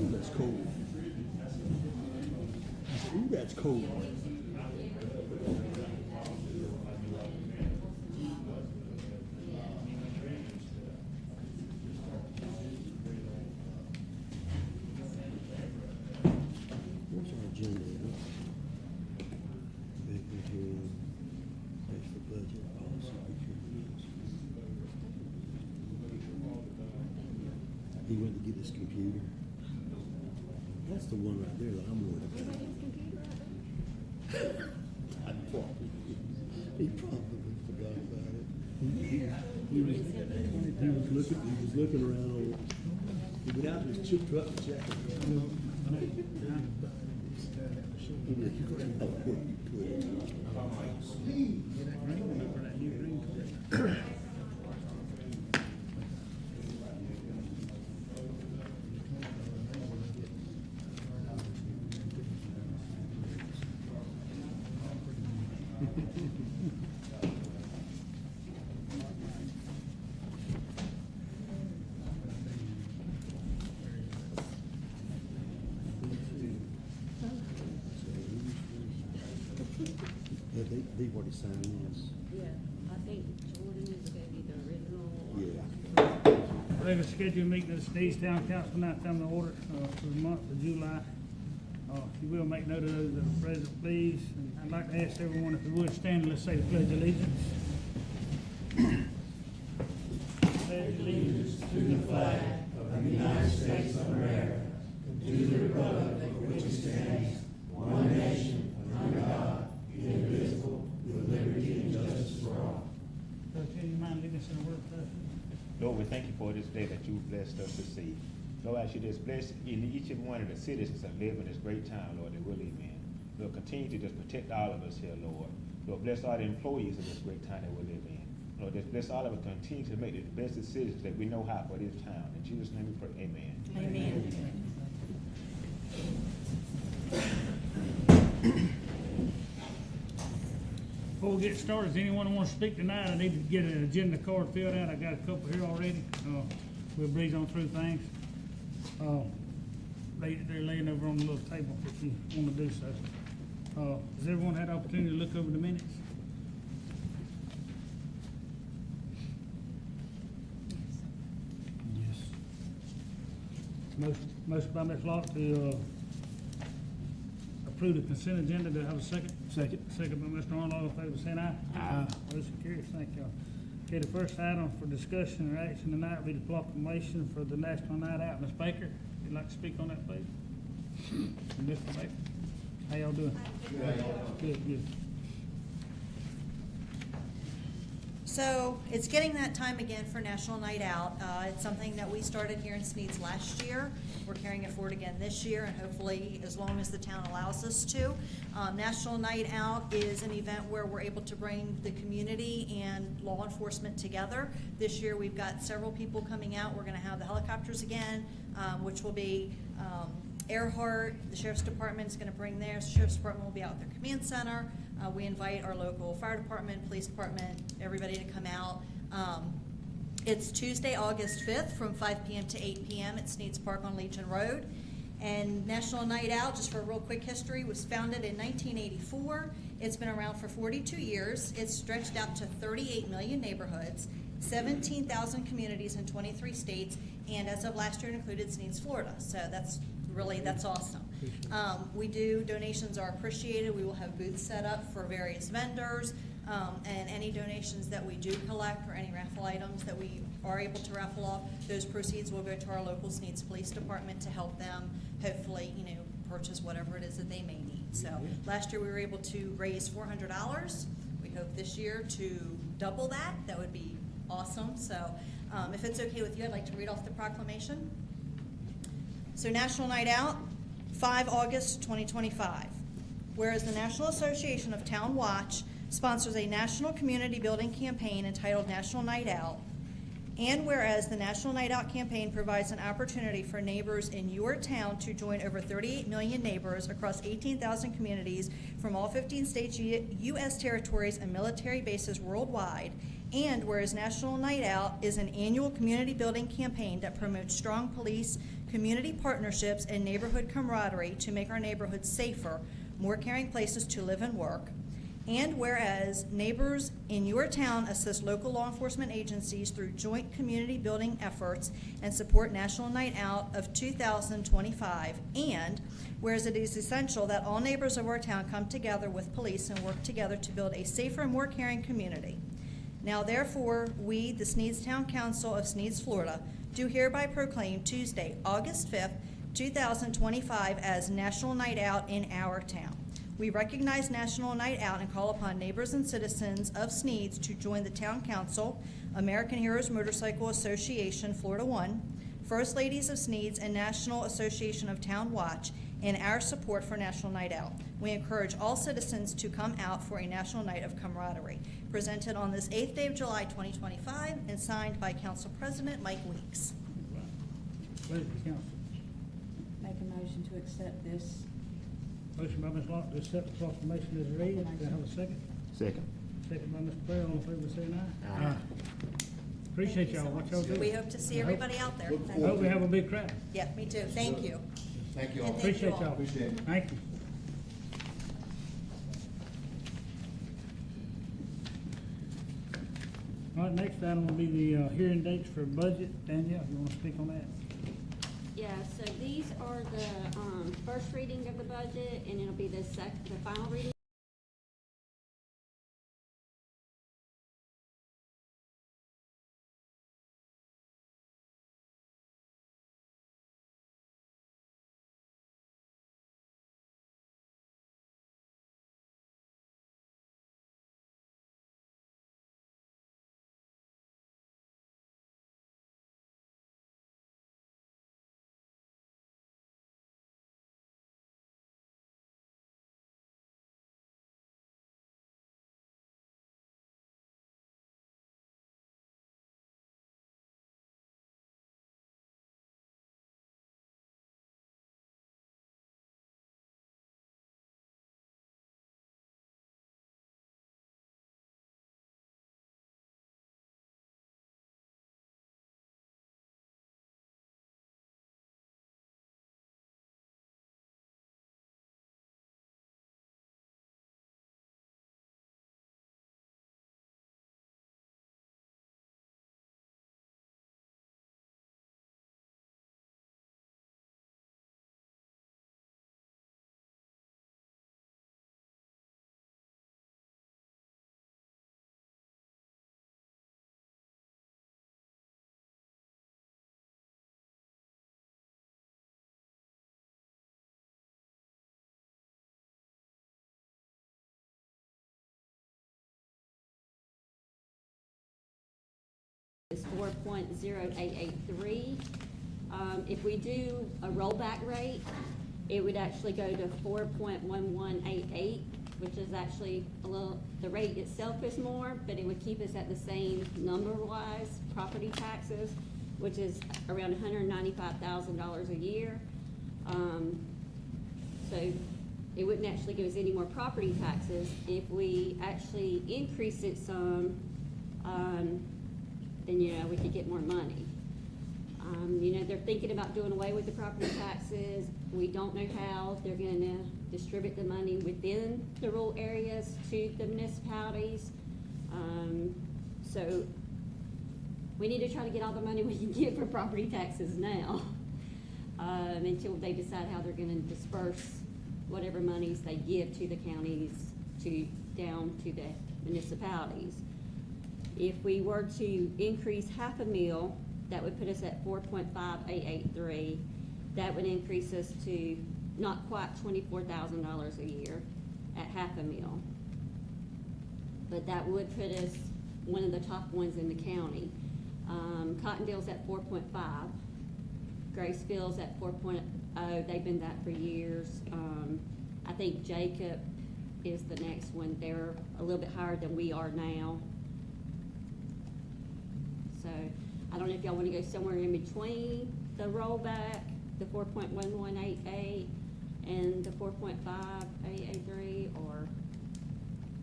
Ooh, that's cold. Ooh, that's cold. What's our agenda? Back here, place for budget policy. He went to get his computer. That's the one right there that I'm worried about. He probably forgot about it. He was looking around on. He went out to his chip truck and checked it. They've already signed this. Yeah, I think Jordan is gonna be the original. Yeah. Regular scheduled meeting of the Sneads Town Council now come to order for the month of July. If you will make note of those that are present, please. And I'd like to ask everyone if they would stand and let's say the pledge of allegiance. Pledge allegiance to the flag of the United States of America, and to the republic for which it stands, one nation, under God, indivisible, with liberty and justice for all. Brother Ken, you mind leading us in a word of prayer? Lord, we thank you for this day that you've blessed us to see. Lord, I should just bless each and one of the citizens that live in this great town, Lord, that we live in. Lord, continue to just protect all of us here, Lord. Lord, bless all the employees of this great town that we live in. Lord, just bless all of us, continue to make the best decisions that we know how for this town. In Jesus' name we pray, amen. Amen. Before we get started, does anyone want to speak tonight? I need to get an agenda card filled out. I got a couple here already. We'll breeze on through things. They're laying over on the little table if you want to do so. Has everyone had the opportunity to look over the minutes? Yes. Motion by Ms. Locke to approve the consent agenda. Do I have a second? Second. Second by Mr. Arnold. All in favor, saying aye. Aye. Motion carries. Thank y'all. Okay, the first item for discussion or action tonight will be the proclamation for the National Night Out. Ms. Baker, you'd like to speak on that, please? Mr. Baker, how y'all doing? Good, good. So it's getting that time again for National Night Out. It's something that we started here in Sneads last year. We're carrying it forward again this year, and hopefully as long as the town allows us to. National Night Out is an event where we're able to bring the community and law enforcement together. This year we've got several people coming out. We're going to have the helicopters again, which will be Earhart. The Sheriff's Department is going to bring theirs. The Sheriff's Department will be out at their command center. We invite our local fire department, police department, everybody to come out. It's Tuesday, August 5th from 5 p.m. to 8 p.m. at Sneads Park on Legion Road. And National Night Out, just for a real quick history, was founded in 1984. It's been around for 42 years. It's stretched out to 38 million neighborhoods, 17,000 communities in 23 states, and as of last year it included Sneads, Florida. So that's awesome. Donations are appreciated. We will have booths set up for various vendors, and any donations that we do collect or any raffle items that we are able to raffle off, those proceeds will go to our local Sneads Police Department to help them hopefully, purchase whatever it is that they may need. So last year we were able to raise $400. We hope this year to double that. That would be awesome. So if it's okay with you, I'd like to read off the proclamation. So National Night Out, 5 August 2025. Whereas the National Association of Town Watch sponsors a national community building campaign entitled National Night Out, and whereas the National Night Out campaign provides an opportunity for neighbors in your town to join over 38 million neighbors across 18,000 communities from all 15 states, U.S. territories, and military bases worldwide And whereas National Night Out is an annual community building campaign that promotes strong police, community partnerships, and neighborhood camaraderie to make our neighborhoods safer, more caring places to live and work. And whereas neighbors in your town assist local law enforcement agencies through joint community building efforts and support National Night Out of 2025. And whereas it is essential that all neighbors of our town come together with police and work together to build a safer and more caring community. Now therefore, we, the Sneads Town Council of Sneads, Florida, do hereby proclaim Tuesday, August 5th, 2025 as National Night Out in our town. We recognize National Night Out and call upon neighbors and citizens of Sneads to join the Town Council, American Heroes Motorcycle Association, Florida 1, First Ladies of Sneads, and National Association of Town Watch in our support for National Night Out. We encourage all citizens to come out for a National Night of Camaraderie, presented on this 8th day of July 2025 and signed by Council President Mike Weeks. Pleasure, council. Make a motion to accept this. Motion by Ms. Locke to accept the proclamation as read. Do I have a second? Second. Second by Mr. Prayer. All in favor, say aye. Aye. Appreciate y'all, what y'all do. We hope to see everybody out there. Look I hope we have a big crowd. Yeah, me too. Thank you. Thank you And all. thank Appreciate all. y'all. Appreciate it. Thank you. All right, next item will be the hearing dates for budget. Danielle, you want to speak on that? Yeah, so these are the, first reading of the budget, and it'll be the final reading. Is 4.0883. If we do a rollback rate, it would actually go to 4.1188, which is actually a little, the rate itself is more, but it would keep us at the same number-wise property taxes, which is around $195,000 a year. So it wouldn't actually give us any more property taxes. If we actually increase it some, then, you know, we could get more money. You know, they're thinking about doing away with the property taxes. We don't know how they're gonna distribute the money within the rural areas to the municipalities. So we need to try to get all the money we can get for property taxes now, until they decide how they're gonna disperse whatever monies they give to the counties down to the municipalities. If we were to increase half a mil, that would put us at 4.5883. That would increase us to not quite $24,000 a year at half a mil. But that would put us one of the top ones in the county. Cottondale's at 4.5. Graceville's at 4.0. They've been that for years. I think Jacob is the next one. They're a little bit higher than we are now. So I don't know if y'all want to go somewhere in between the rollback, the 4.1188 and the 4.5883, or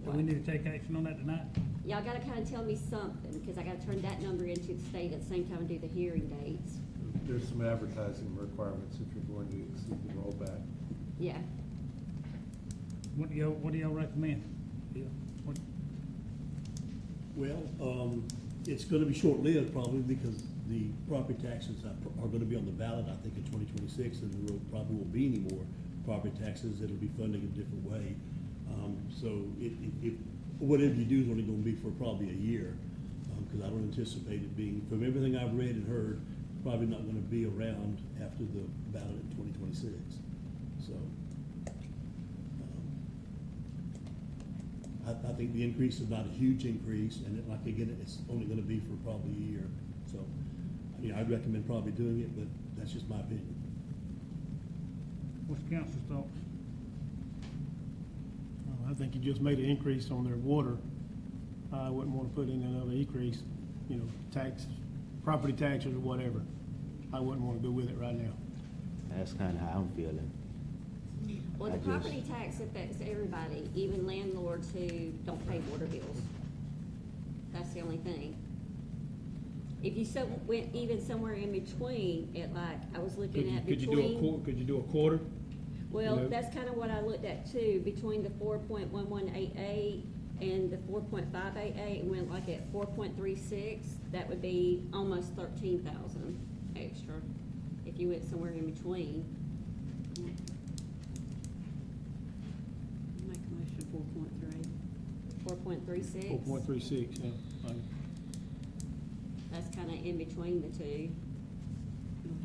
Do we need to take action on that tonight? y'all gotta kinda tell me something, because I gotta turn that number into the state at the same time and do the hearing dates. There's some advertising requirements if you're going to exceed the rollback. Yeah, What do y'all recommend? Yeah, what- Well, it's gonna be short-lived probably because the property taxes are gonna be on the ballot, I think, in 2026, and there probably won't be any more property taxes. It'll be funding a different way. So whatever you do is only gonna be for probably a year, because I don't anticipate it being, from everything I've read and heard, probably not gonna be around after the ballot in 2026. So, I think the increase is not a huge increase, and like, again, it's only gonna be for probably a year. So, I'd recommend probably doing it, but that's just my opinion. What's the council's thoughts? I think you just made an increase on their water. I wouldn't want to put in another increase, tax, property taxes or whatever. I wouldn't want to go with it right now. That's kinda how I'm feeling. well, the I just- property tax affects everybody, even landlords who don't pay water bills. That's the only thing. If you went even somewhere in between, I was looking at Could you between. could you do a quarter? Well, know? that's kind of what I looked at too, between the 4.1188 and the 4.588, and went like at 4.36, that would be almost 13,000 extra, if you went somewhere in between. Make a motion 4.3. 4.36. 4.36, yeah. That's kind of in between the two.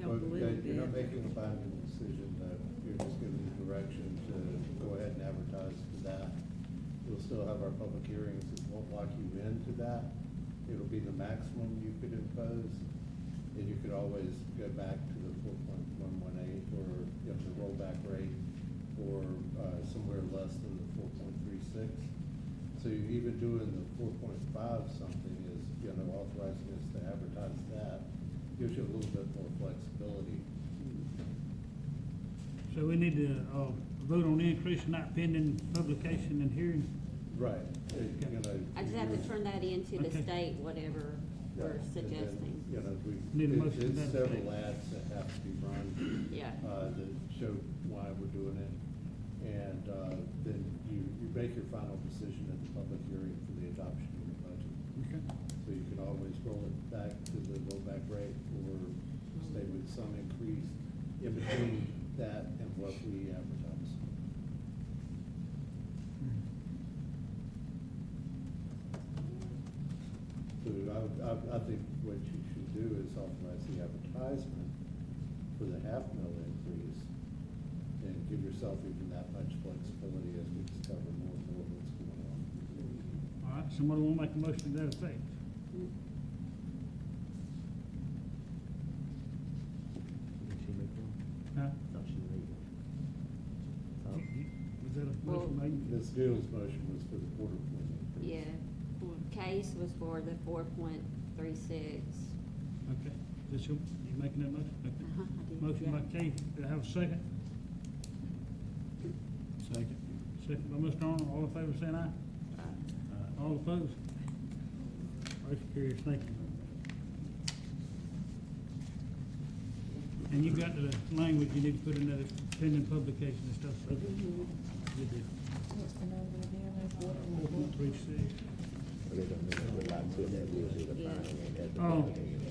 It'll help a little Okay, you're not bit. making a binding decision, though. You're just giving the direction to go ahead and advertise for that. You'll still have our public hearings. It won't lock you into that. It'll be the maximum you could impose. And you could always go back to the 4.118 or, the rollback rate, or somewhere less than the 4.36. So even doing the 4.5 something is, authorizing us to advertise that, gives you a little bit more flexibility. So we need to, vote on the increase in that pending publication and hearing. Right. I just have to turn that into the Okay. state, whatever Yeah, we're and then, suggesting. Need a motion to It's that several effect. ads that have to be run. Yeah. That show why we're doing it. And, then you make your final decision at the public hearing for the adoption of the budget. Okay. So you can always roll it back to the rollback rate or stay with some increase in between that and what we advertise. So I think what you should do is authorize the advertisement for the half-mil increase and give yourself even that much flexibility as we discover more and more what's going on. All right, somebody want to make a motion to that effect? Huh? Was that a motion made? Ms. Gill's motion was for the quarter point increase. Yeah. Case was for the 4.36. Okay, is you making that motion? Okay. Uh-huh, I did, Motion yeah. by Kay, do I have a second? Second. Second by Mr. Arnold, all in favor, saying aye. All opposed? Motion carries, thank you. And you got the language you need to put in that pending publication and stuff, so. Good deal. What's the number again? That's what- 4.36. Yeah.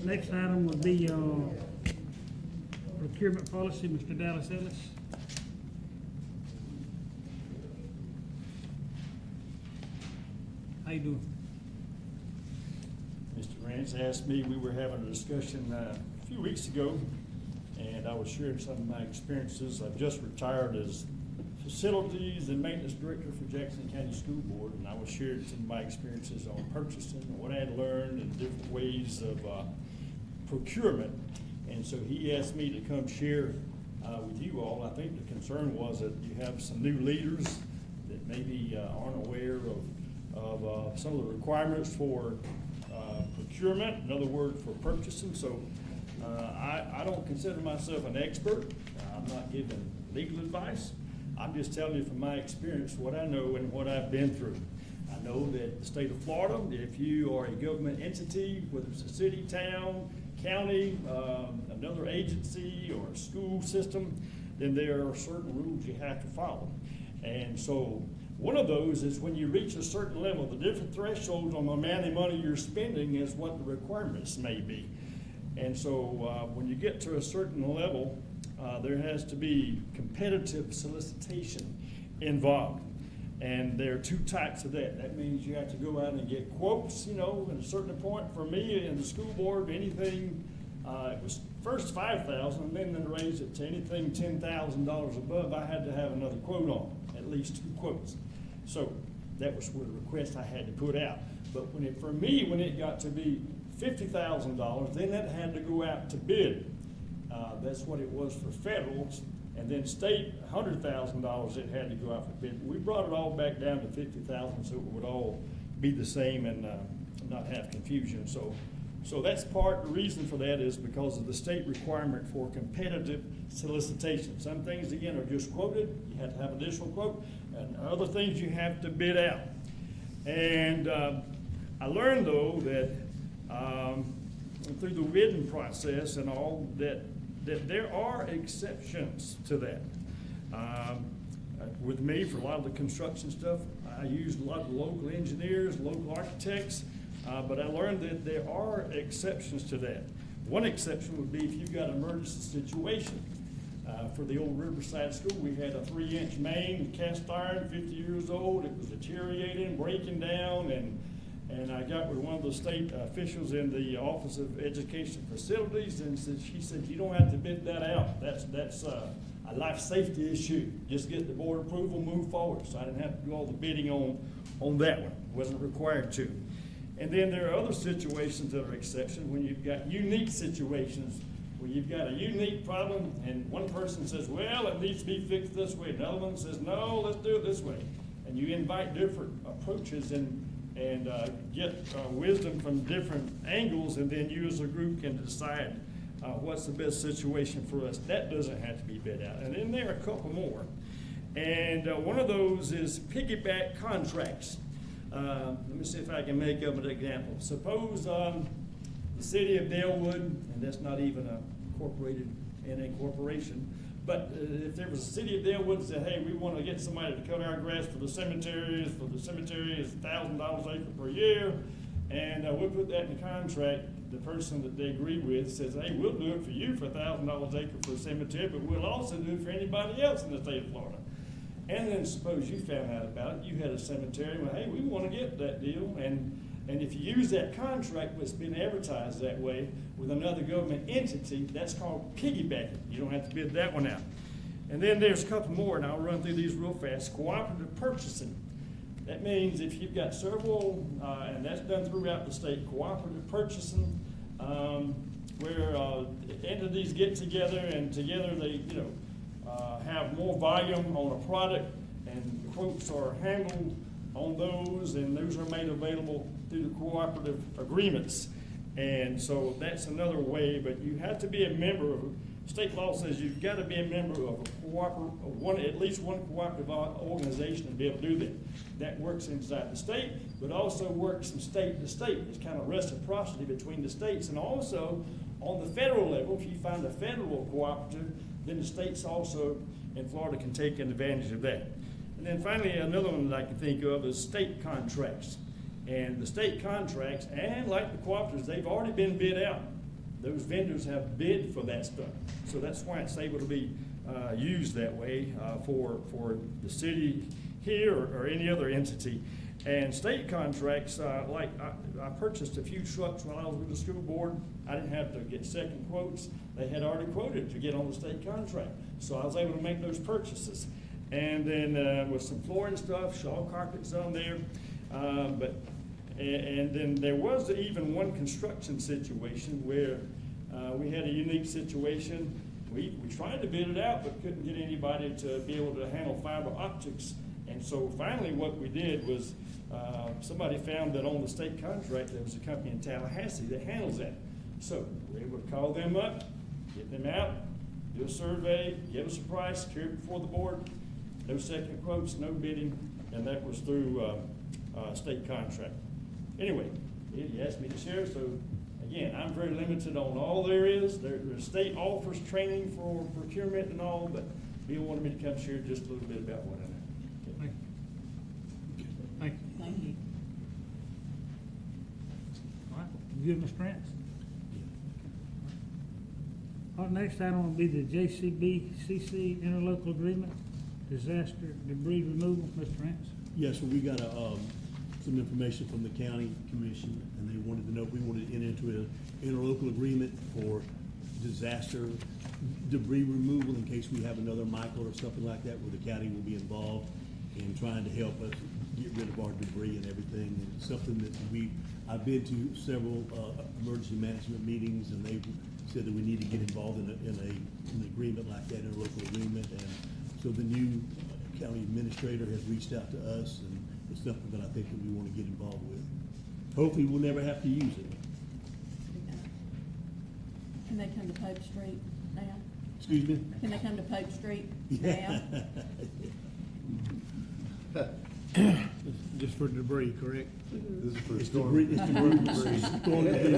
Next item would be, procurement policy, Mr. Dallas Ellis. How you doing? Mr. Rance asked me, we were having a discussion a few weeks ago, and I was sharing some of my experiences. I've just retired as Facilities and Maintenance Director for Jackson County School Board, and I was sharing some of my experiences on purchasing and what I had learned and different ways of procurement. And so he asked me to come share with you all. I think the concern was that you have some new leaders that maybe aren't aware of some of the requirements for procurement, in other words, for purchasing. So I don't consider myself an expert. I'm not giving legal advice. I'm just telling you from my experience what I know and what I've been through. I know that the state of Florida, if you are a government entity, whether it's a city, town, county, another agency, or a school system, then there are certain rules you have to follow. And so one of those is when you reach a certain level, the different thresholds on the amount of money you're spending is what the requirements may be. And so when you get to a certain level, there has to be competitive solicitation involved. And there are two types of that. That means you have to go out and get quotes, at a certain point. For me and the school board, anything, it was first $5,000, and then they raised it to anything $10,000 above, I had to have another quote on, at least 2 quotes. So that was the request I had to put out. But for me, when it got to be $50,000, then that had to go out to bid. That's what it was for federals. And then state, $100,000, it had to go out for bid. We brought it all back down to $50,000 so it would all be the same and not have confusion. So that's the reason for that is because of the state requirement for competitive solicitation. Some things, again, are just quoted. You have to have additional quote. And other things you have to bid out. And I learned, though, that through the bidding process and all, that there are exceptions to that. With me, for a lot of the construction stuff, I used a lot of local engineers, local architects, but I learned that there are exceptions to that. One exception would be if you've got an emergency situation. For the old Riverside School, we had a 3-inch main, cast iron, 50 years old. It was deteriorating, breaking down, and I got with one of the state officials in the Office of Education Facilities, and she said, you don't have to bid that out. That's a life safety issue. Just get the board approval, move forward. So I didn't have to do all the bidding on that one. Wasn't required to. And then there are other situations that are exceptions when you've got unique situations where you've got a unique problem and one person says, well, it needs to be fixed this way. Another one says, no, let's do it this way. And you invite different approaches and get wisdom from different angles, and then you as a group can decide what's the best situation for us. That doesn't have to be bid out. And then there are a couple more. And one of those is piggyback contracts. Let me see if I can make up an example. Suppose the city of Dalewood, and that's not even incorporated in a corporation, but if there was a city of Dalewood that said, hey, we want to get somebody to cut our grass for the cemetery is $1,000 acre per year, and we'll put that in the contract. The person that they agree with says, hey, we'll do it for you for $1,000 acre for a cemetery, but we'll also do it for anybody else in the state of Florida. And then suppose you found out about it, you had a cemetery, well, hey, we want to get that deal, and if you use that contract that's been advertised that way with another government entity, that's called piggybacking. You don't have to bid that one out. And then there's a couple more, and I'll run through these real fast. Cooperative purchasing. That means if you've got several, and that's done throughout the state, cooperative purchasing, where entities get together and together they, have more volume on a product, and quotes are handled on those, and those are made available through the cooperative agreements. And so that's another way, but you have to be a member of, state law says you've got to be a member of at least one cooperative organization to be able to do that. That works inside the state, but also works from state to state. There's kind of reciprocity between the states, and also on the federal level, if you find a federal cooperative, then the states also in Florida can take advantage of that. And then finally, another one that I can think of is state contracts. And the state contracts, and like the cooperatives, they've already been bid out. Those vendors have bid for that stuff. So that's why it's able to be used that way for the city here or any other entity. And state contracts, like I purchased a few trucks while I was with the school board. I didn't have to get second quotes. They had already quoted to get on the state contract. So I was able to make those purchases. And then with some flooring stuff, shawl carpets on there. And then there was even one construction situation where we had a unique situation. We tried to bid it out, but couldn't get anybody to be able to handle fiber optics. And so finally what we did was somebody found that on the state contract there was a company in Tallahassee that handles that. So we were able to call them up, get them out, do a survey, give us a price, carry it before the board. No second quotes, no bidding, and that was through state contract. Anyway, he asked me to share, so again, I'm very limited on all there is. The state offers training for procurement and all, but Bill wanted me to come share just a little bit about what I know. Thank you. Thank you. Thank you. All right, you good, Mr. Rance? All right, next item will be the JCBCC interlocal agreement, disaster debris removal, Mr. Rance. Yes, well, we got some information from the county commission, and they wanted to know if we wanted to enter into an interlocal agreement for disaster debris removal in case we have another Michael or something like that, where the county will be involved in trying to help us get rid of our debris and everything. And it's something that I've been to several emergency management meetings, and they've said that we need to get involved in an agreement like that, in a local agreement. And so the new county administrator has reached out to us, and it's something that I think that we want to get involved with. Hopefully, we'll never have to use it. Can they come to Pope Street now? Excuse me? Can they come to Pope Street now? Just for debris, correct? This is for It's storm. debris, it's debris. Storm debris.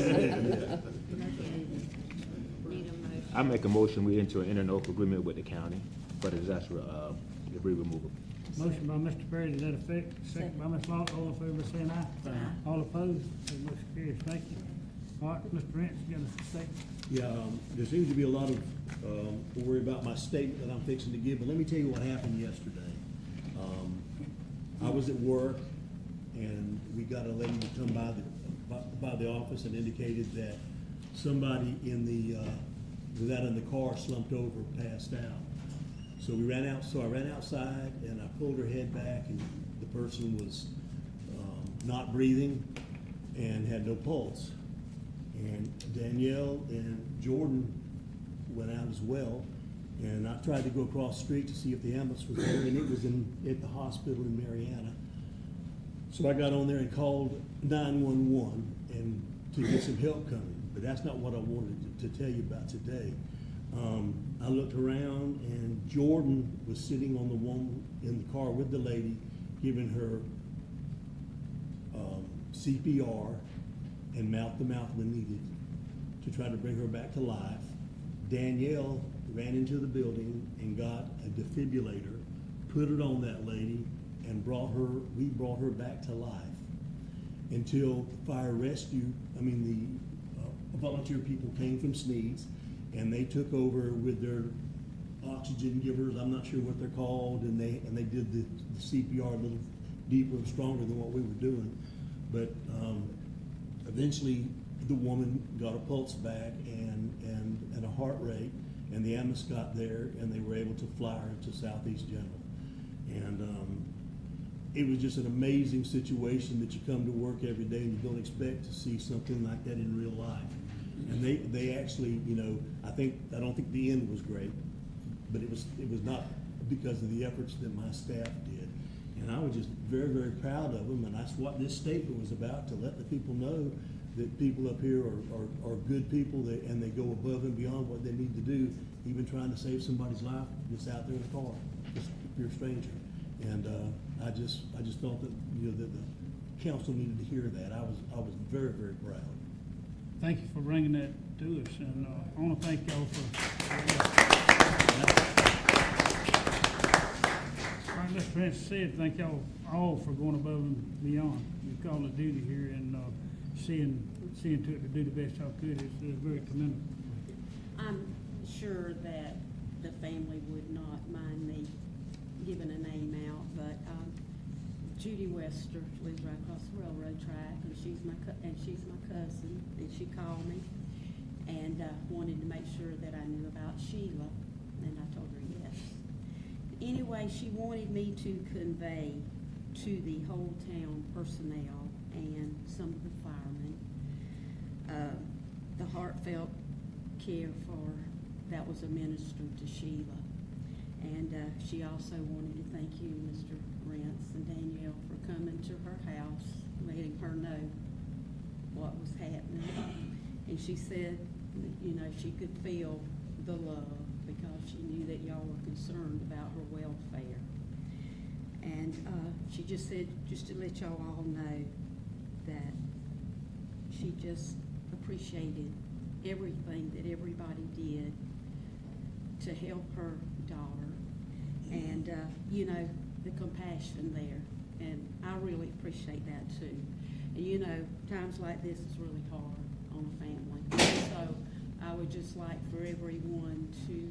Need a motion. I make a motion, we enter an interlocal agreement with the county for the disaster, debris removal. Motion by Mr. Perry, to that effect, second by Ms. Law, all in favor, saying aye. Aye. All opposed, that motion carries, thank you. All right, Mr. Rance, you got a statement? Yeah, there seems to be a lot of worry about my statement that I'm fixing to give, but let me tell you what happened yesterday. I was at work, and we got a lady to come by the office and indicated that somebody was out in the car, slumped over, passed out. So I ran outside, and I pulled her head back, and the person was not breathing and had no pulse. And Danielle and Jordan went out as well, and I tried to go across the street to see if the ambulance was there, and it was at the hospital in Marietta. So I got on there and called 911 and to get some help coming, but that's not what I wanted to tell you about today. I looked around, and Jordan was sitting on the one in the car with the lady, giving her CPR and mouth-to-mouth when needed to try to bring her back to life. Danielle ran into the building and got a defibrillator, put it on that lady, and we brought her back to life until the fire rescue, the volunteer people came from Sneads, and they took over with their oxygen givers, I'm not sure what they're called, and they did the CPR a little deeper and stronger than what we were doing. But eventually, the woman got a pulse back and a heart rate, and the ambulance got there, and they were able to fly her to Southeast General. And it was just an amazing situation that you come to work every day and you don't expect to see something like that in real life. And they actually, I don't think the end was great, but it was not because of the efforts that my staff did. And I was just very, very proud of them, and that's what this statement was about, to let the people know that people up here are good people, and they go above and beyond what they need to do, even trying to save somebody's life that's out there in a car, just if you're a stranger. And I just thought that that the council needed to hear that. I was very, very proud. Thank you for bringing that to us, and I want to thank y'all for. All right, Mr. Prince said, thank y'all all for going above and beyond. You called it duty here and seeing to it to do the best y'all could. It's very commendable. I'm sure that the family would not mind me giving a name out, but Judy Wester lives right across the railroad track, and she's my cousin, and she called me and wanted to make sure that I knew about Sheila, and I told her yes. Anyway, she wanted me to convey to the whole town personnel and some of the firemen the heartfelt care that was administered to Sheila. And she also wanted to thank you, Mr. Rance and Danielle, for coming to her house, letting her know what was happening. And she said, she could feel the love because she knew that y'all were concerned about her welfare. And, she just said, just to let y'all all know that she just appreciated everything that everybody did to help her daughter. And, you know, the compassion there. And I really appreciate that too. And you know, times like this is really hard on a family. So I would just like for everyone to,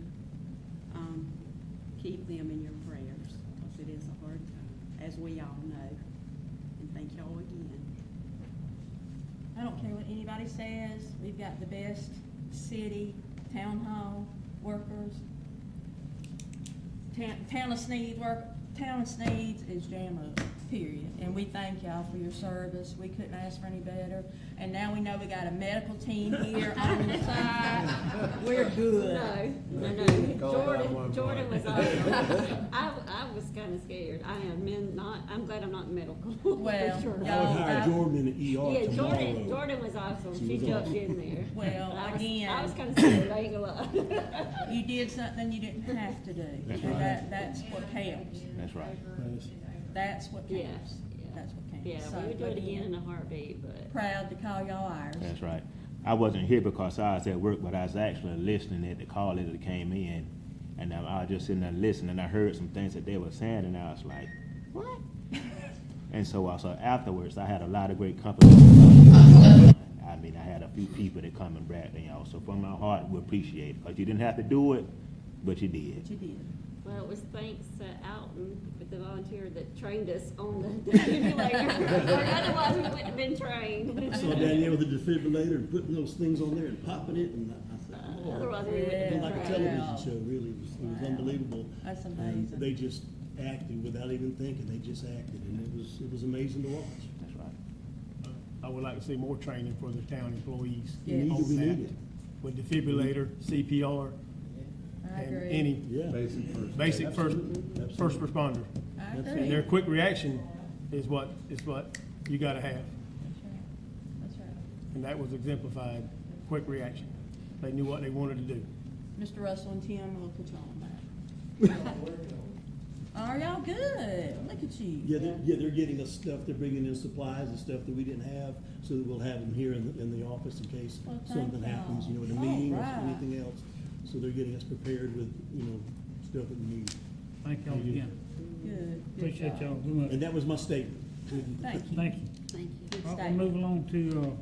keep them in your prayers, because it is a hard time, as we all know. And thank y'all again. I don't care what anybody says, we've got the best city, town hall workers. Town of Sneads is jam up, period. And we thank y'all for your service. We couldn't ask for any better. And now we know we got a medical team here on the side. We're good. No. Jordan was awesome. I was kinda scared. I'm glad I'm not medical, for Well, sure. I y'all, would hire Jordan in the ER Yeah, tomorrow. Jordan was awesome. She She was jumped awesome. in there. Well, But I again- was kinda scared, I ain't gonna lie. you did something you didn't have to do. That's And right. that's what counts. That's right. That's what Yeah, counts. yeah. That's what counts. Yeah, So, we would do it again again, in a heartbeat, but. Proud to call y'all ours. That's right. I wasn't here because I was at work, but I was actually listening at the call that came in. And I was just sitting there listening, and I heard some things that they were saying, and I was like, what? And so afterwards, I had a lot of great company. I mean, I had a few people that come and brag, you know, so from my heart, we appreciate it, because you didn't have to do it, but you did. But you did. Well, it was thanks to Alton, with the volunteer that trained us on the defibrillator. Or otherwise, we wouldn't have been trained. I saw Danielle with the defibrillator and putting those things on there and popping it, and I said, Lord. Otherwise, we wouldn't have It been was like a trained. television show, really. It was Wow. unbelievable. That's And amazing. they just acted without even thinking. They just acted, and it was amazing to watch. That's right. I would like to see more training for the town employees. Yeah. We need on we that, need it. with defibrillator, CPR, I and agree. any Yeah. basic first Absolutely. responder. I That's agree. And their quick reaction is what you gotta have. That's right. That's right. And that was exemplified, quick reaction. They knew what they wanted to do. Mr. Russell and Tim will put you on that. Are y'all good? Look at you. Yeah, they're getting us stuff. They're bringing in supplies and stuff that we didn't have, so that we'll have them here in the office in case Well, thank something happens, you know, in a y'all. meeting or All right. anything else. So they're getting us prepared with, you know, stuff that we need. Thank y'all again. Good. Good Appreciate job. y'all very much. And that was my statement. Thank you. Thank you. Thank you. Good All right, statement. we'll move along to,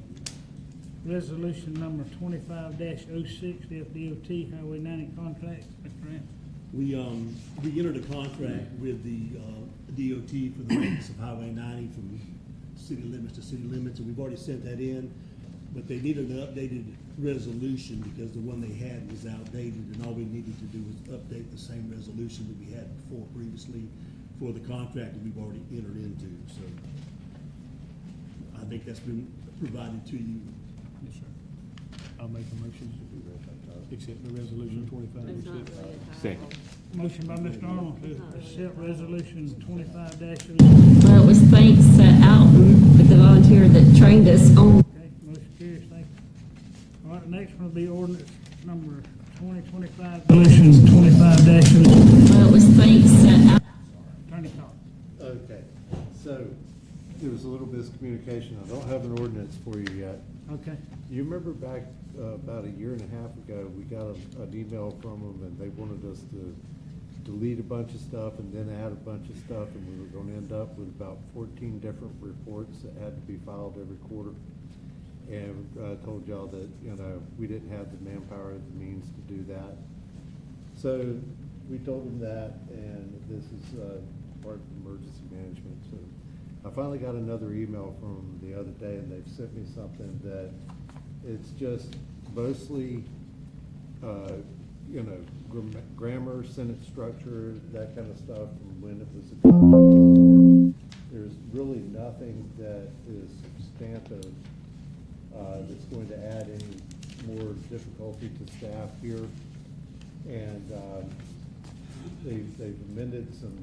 resolution number 25-06, the FDOT Highway 90 contract. Mr. Grant. We entered a contract with the DOT for the maintenance of Highway 90 from city limits to city limits, and we've already sent that in. But they needed an updated resolution because the one they had was outdated, and all we needed to do was update the same resolution that we had before previously for the contract that we've already entered into. So I think that's been provided to you. Yes, sir. I'll make a motion to accept the resolution 25. It's not really a Second. title. Motion by Mr. Arnold to accept resolution 25-06. Well, it was thanks to Alton, with the volunteer that trained us on. Okay, motion carries, thank you. All right, the next one will be ordinance number 2025. Resolution 25-06. Well, it was thanks to Alton. Attorney Carr. Okay, so there was a little miscommunication. I don't have an ordinance for you yet. Okay. You remember back about a year and a half ago, we got an email from them, and they wanted us to delete a bunch of stuff and then add a bunch of stuff, and we were gonna end up with about 14 different reports that had to be filed every quarter. And I told y'all that, you know, we didn't have the manpower or the means to do that. So we told them that, and this is part of emergency management. So I finally got another email from them the other day, and they've sent me something that it's just mostly, you know, grammar, sentence structure, that kind of stuff from when it was adopted. There's really nothing that is substantive that's going to add any more difficulty to staff here. And they've amended some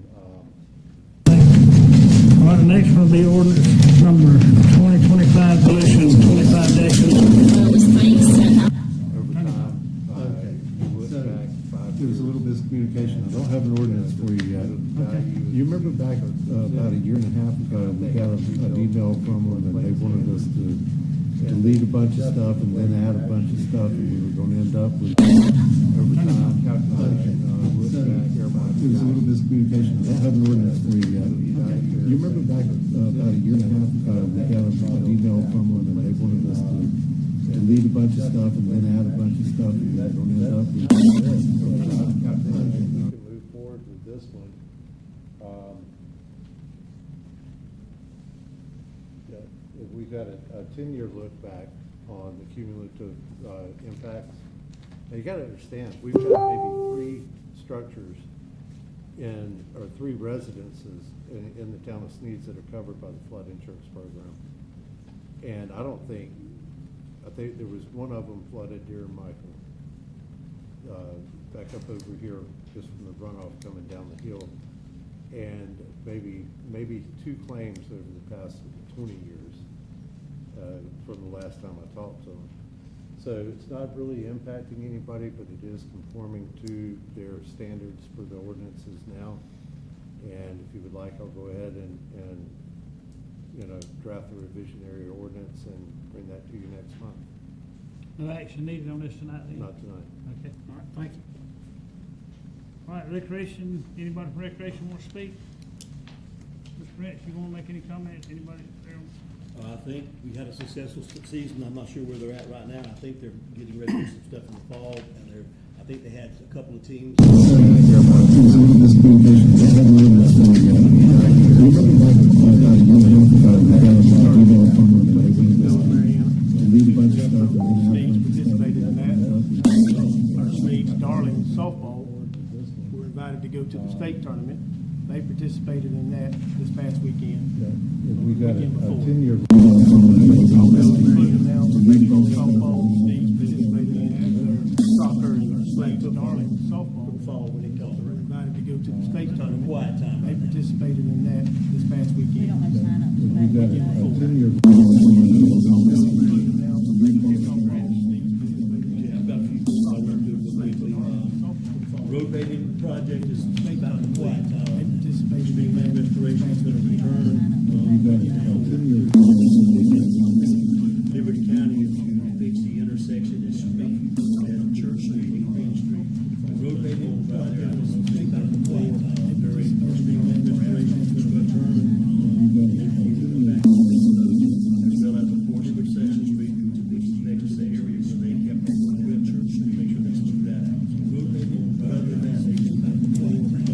All right, the next one will be ordinance number 2025, resolution 25-06. Well, it was thanks to Alton. overtime. Okay. You look back 5 There was a little miscommunication. I don't have an ordinance for you yet. You remember back about a year and a half ago, we got an email from them and they wanted us to delete a bunch of stuff and then add a bunch of stuff, and we were gonna end up with overtime calculation. There was a little miscommunication. I don't have an ordinance for you yet. You remember back about a year and a half ago, we got an email from them and they wanted us to delete a bunch of stuff and then add a bunch of stuff, and we were gonna end up with overtime calculation. We can move forward with this one. We got a 10-year look back on the cumulative impacts. Now, you gotta understand, we've got maybe 3 structures or 3 residences in the town of Sneads that are covered by the flood insurance program. And I think there was one of them flooded during Michael. Back up over here, just from the runoff coming down the hill. And maybe 2 claims over the past 20 years. From the last time I talked to them. So it's not really impacting anybody, but it is conforming to their standards for the ordinances now. And if you would like, I'll go ahead and draft the revisionary ordinance and bring that to you next month. No action needed on this tonight, then? Not tonight. Okay, all right, thank you. All right, recreation, anybody from recreation want to speak? Mr. Rex, you want to make any comments? Anybody there? I think we had a successful season. I'm not sure where they're at right now. I think they're getting ready to do some stuff in the fall, and I think they had a couple of teams. Participated in that. Our Sneads Darling softball were invited to go to the state tournament. They participated in that this past weekend. We got a 10-year. Soccer and Sneads Darling softball. Fall when it comes Were around. invited to go to the state tournament. Quiet time. They participated in that this past weekend. We don't have sign-ups for We got that. a 10-year. Yeah, I've got a few things I want to do quickly. Road paving project is about the quiet time. Street lane restoration is gonna return. Liberty County, if you fix the intersection at Street, at Church Street and Green Street. Road paving project is about the quiet time. Street lane restoration is gonna return. As well as a portion of Section Street to fix the next area where they kept on with Church Street, make sure they smooth that out. Road paving, other than that, they just about the quiet time.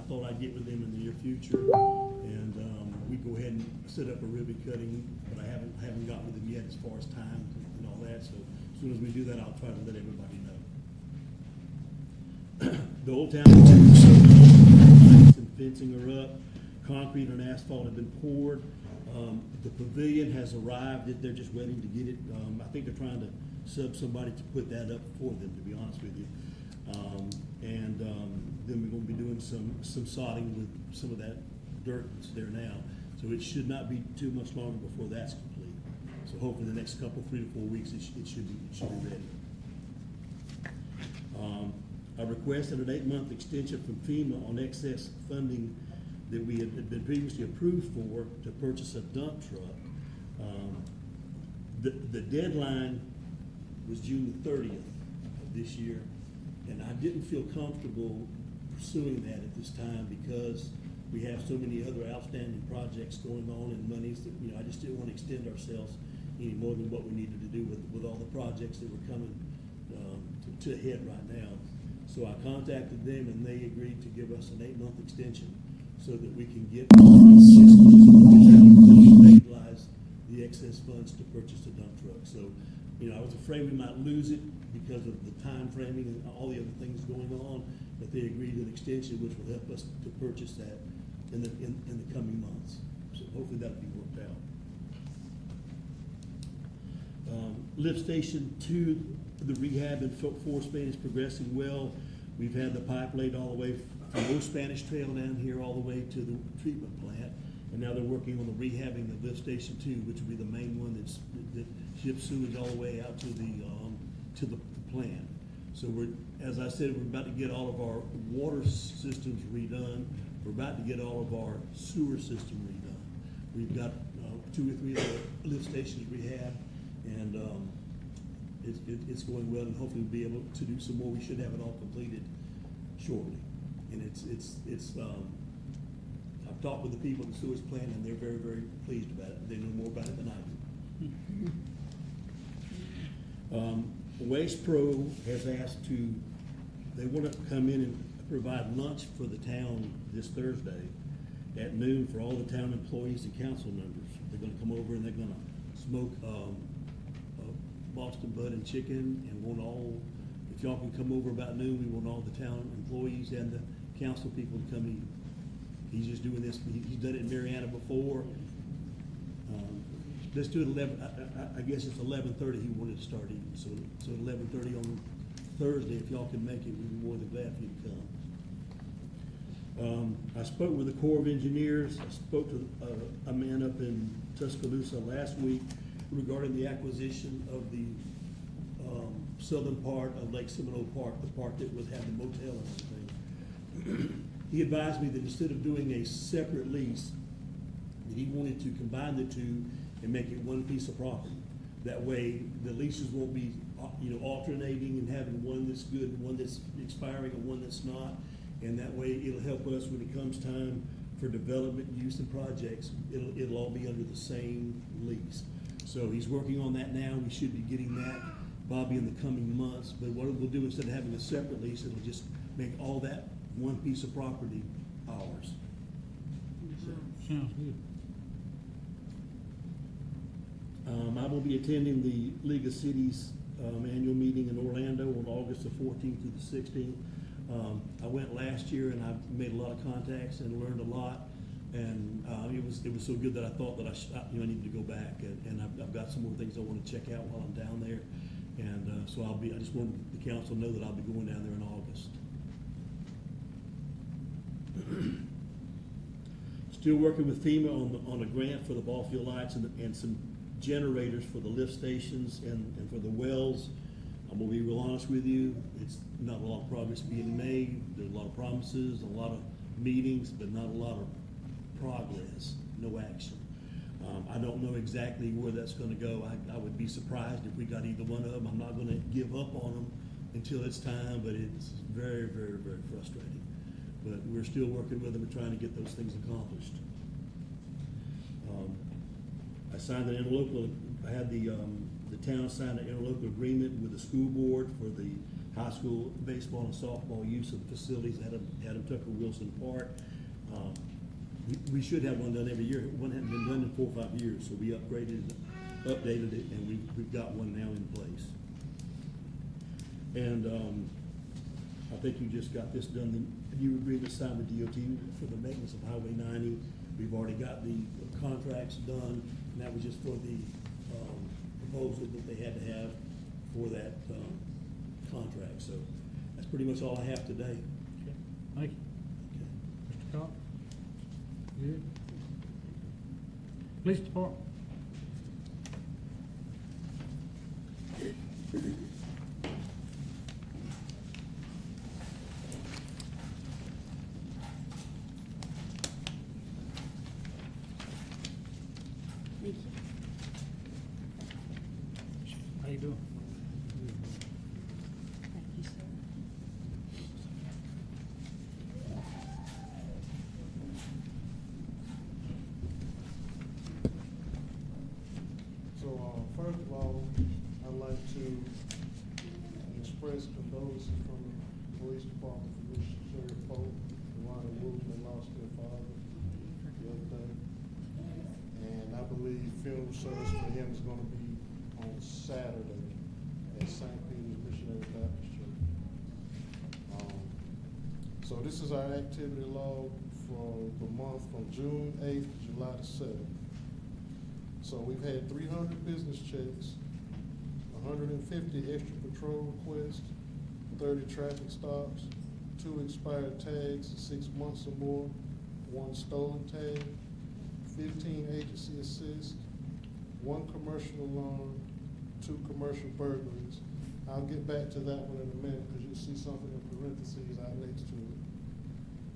thought I'd get with them in the near future. And, we go ahead and set up a ribbon cutting, but I haven't gotten with them yet as far as time and all that. So as soon as we do that, I'll try to let everybody know. The old town and fencing are up, concrete and asphalt have been poured. The pavilion has arrived, they're just waiting to get it. I think they're trying to sub somebody to put that up for them, to be honest with you. Then we're gonna be doing some sodding with some of that dirt that's there now. So it should not be too much longer before that's complete. So hopefully the next couple, 3 to 4 weeks, it should be ready. I requested an 8-month extension from FEMA on excess funding that we had been previously approved for to purchase a dump truck. The deadline was June the 30th of this year, and I didn't feel comfortable pursuing that at this time because we have so many other outstanding projects going on and monies that, I just didn't want to extend ourselves any more than what we needed to do with all the projects that were coming to a head right now. So I contacted them and they agreed to give us an 8-month extension so that we can get stabilize the excess funds to purchase a dump truck. So, I was afraid we might lose it because of the time framing and all the other things going on, but they agreed to an extension which will help us to purchase that in the coming months. So hopefully that'll be worked out. Lift Station 2, the rehab and force main is progressing well. We've had the pipe laid all the way from Old Spanish Trail down here all the way to the treatment plant. And now they're working on the rehabbing of Lift Station 2, which will be the main one that ships sewage all the way out to the plant. So as I said, we're about to get all of our water systems redone. We're about to get all of our sewer system redone. We've got 2 or 3 of the lift stations rehabbed, and it's going well, and hopefully we'll be able to do some more. We should have it all completed shortly. And I've talked with the people at the sewage plant, and they're very, very pleased about it. They know more about it than I do. Waste Pro has asked they want to come in and provide lunch for the town this Thursday at noon for all the town employees and council members. They're gonna come over and they're gonna smoke, Boston butt and chicken, and if y'all can come over about noon, we want all the town employees and the council people to come eat. He's just doing this, he's done it in Mariana before. Let's do it 11, I guess it's 11:30 he wanted to start eating, so 11:30 on Thursday, if y'all can make it, we'd be more than glad for you to come. I spoke with the Corps of Engineers. I spoke to a man up in Tuscaloosa last week regarding the acquisition of the southern part of Lake Seminole Park, the part that would have the motel and everything. He advised me that instead of doing a separate lease, that he wanted to combine the two and make it one piece of property. That way, the leases won't be, alternating and having one that's good and one that's expiring and one that's not. And that way, it'll help us when it comes time for development, use, and projects. It'll all be under the same lease. So he's working on that now. We should be getting that probably in the coming months. But what we'll do, instead of having a separate lease, it'll just make all that one piece of property ours. Sounds good. I will be attending the League of Cities annual meeting in Orlando on August the 14th through the 16th. I went last year and I made a lot of contacts and learned a lot. And it was so good that I thought that I needed to go back. And I've got some more things I want to check out while I'm down there. And so I just wanted the council to know that I'll be going down there in August. Still working with FEMA on a grant for the ball field lights and some generators for the lift stations and for the wells. I'm gonna be real honest with you, it's not a lot of progress being made. There's a lot of promises, a lot of meetings, but not a lot of progress, no action. I don't know exactly where that's gonna go. I would be surprised if we got either one of them. I'm not gonna give up on them until it's time, but it's very, very, very frustrating. But we're still working with them and trying to get those things accomplished. I signed an interlocal, I had the town sign an interlocal agreement with the school board for the high school baseball and softball use of the facilities at Adam Tucker Wilson Park. We should have one done every year. One hadn't been done in 4 or 5 years, so we upgraded it, updated it, and we've got one now in place. And I think you just got this done, the new agreement signed with DOT for the maintenance of Highway 90. We've already got the contracts done, and that was just for the proposal that they had to have for that contract. So that's pretty much all I have today. Okay, thank you. Mr. Cox? Good. Police Department? Thank you. How you doing? Thank you, sir. So, first of all, I'd like to express condolences from the police department for Miss Sherry Polk, Ronnie Wilson lost their father the other day. And I believe funeral service for him is gonna be on Saturday at St. Peter's Missionary Baptist Church. So this is our activity log for the month from June 8th to July the 7th. So we've had 300 business checks, 150 extra patrol requests, 30 traffic stops, 2 expired tags, 6 months or more, 1 stolen tag, 15 agency assists, 1 commercial alarm, 2 commercial burglaries. I'll get back to that one in a minute because you'll see something in parentheses out next to it.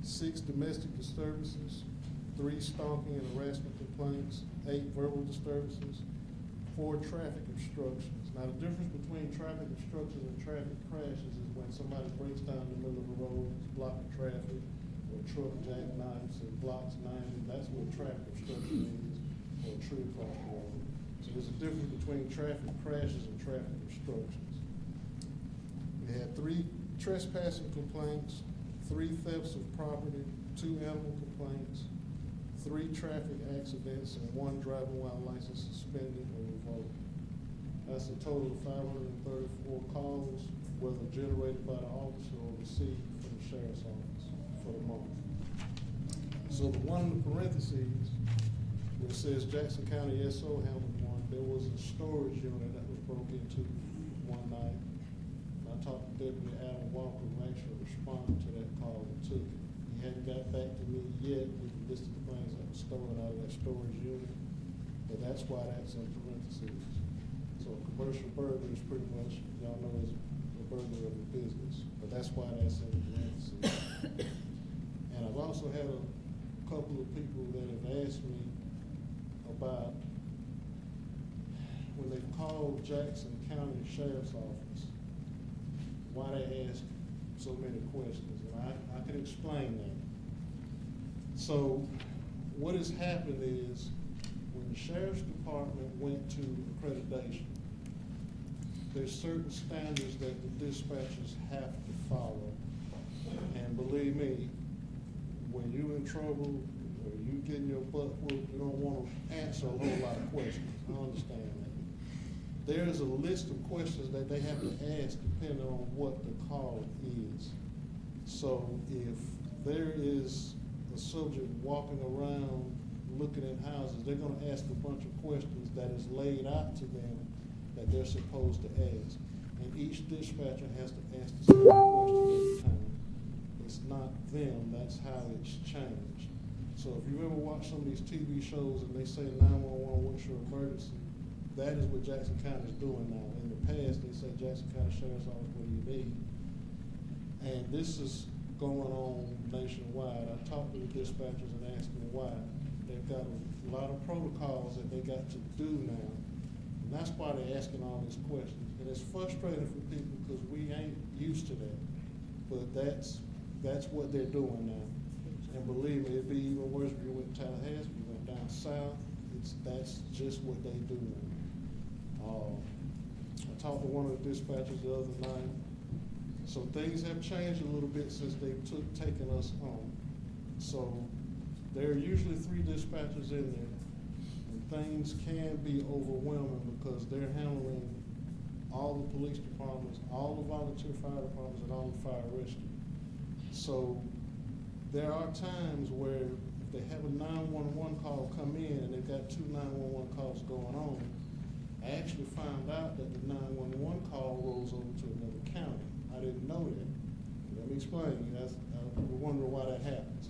6 domestic disturbances, 3 stalking and harassment complaints, 8 verbal disturbances, 4 traffic obstructions. Now, the difference between traffic obstructions and traffic crashes is when somebody breaks down in the middle of the road, is blocking traffic, or truck jackknifes and blocks 90, that's what traffic obstruction is, or a tree across the road. So there's a difference between traffic crashes and traffic obstructions. We had 3 trespassing complaints, 3 thefts of property, 2 animal complaints, 3 traffic accidents, and 1 driving while license suspended or revoked. That's a total of 534 calls, whether generated by the officer or received from the sheriff's office for the month. So the one in the parentheses, which says Jackson County SO handled 1, there was a storage unit that was broke into one night. I talked to Deputy Adam Walker, who actually responded to that call and took it. He hadn't got back to me yet with the list of the things that were stolen out of that storage unit, but that's why that's in parentheses. So a commercial burglary is pretty much, y'all know, is a burglary of a business, but that's why that's in parentheses. And I've also had a couple of people that have asked me about when they've called Jackson County Sheriff's Office, why they ask so many questions, and I can explain that. So what has happened is when the Sheriff's Department went to accreditation, there's certain standards that the dispatchers have to follow. And believe me, when you're in trouble or you getting your butt whooped, you don't want to answer a whole lot of questions. I understand that. There's a list of questions that they have to ask depending on what the call is. So if there is a subject walking around looking at houses, they're gonna ask a bunch of questions that is laid out to them that they're supposed to ask. And each dispatcher has to ask the same question every time. It's not them, that's how it's changed. So if you ever watch some of these TV shows and they say 911, what's your emergency? That is what Jackson County is doing now. In the past, they said Jackson County Sheriff's Office, what do you need? And this is going on nationwide. I talked to the dispatchers and asked them why. They've got a lot of protocols that they got to do now. And that's why they're asking all these questions. And it's frustrating for people because we ain't used to that. But that's what they're doing now. And believe me, it'd be even worse if you went to Tallahassee, you went down south. That's just what they do now. I talked to one of the dispatchers the other night, So things have changed a little bit since they've taken us on. So there are usually 3 dispatchers in there. And things can be overwhelming because they're handling all the police departments, all the volunteer fire departments, and all the fire rescue. So there are times where if they have a 911 call come in and they've got 2 911 calls going on, I actually found out that the 911 call rolls over to another county. I didn't know that. Let me explain. We're wondering why that happens.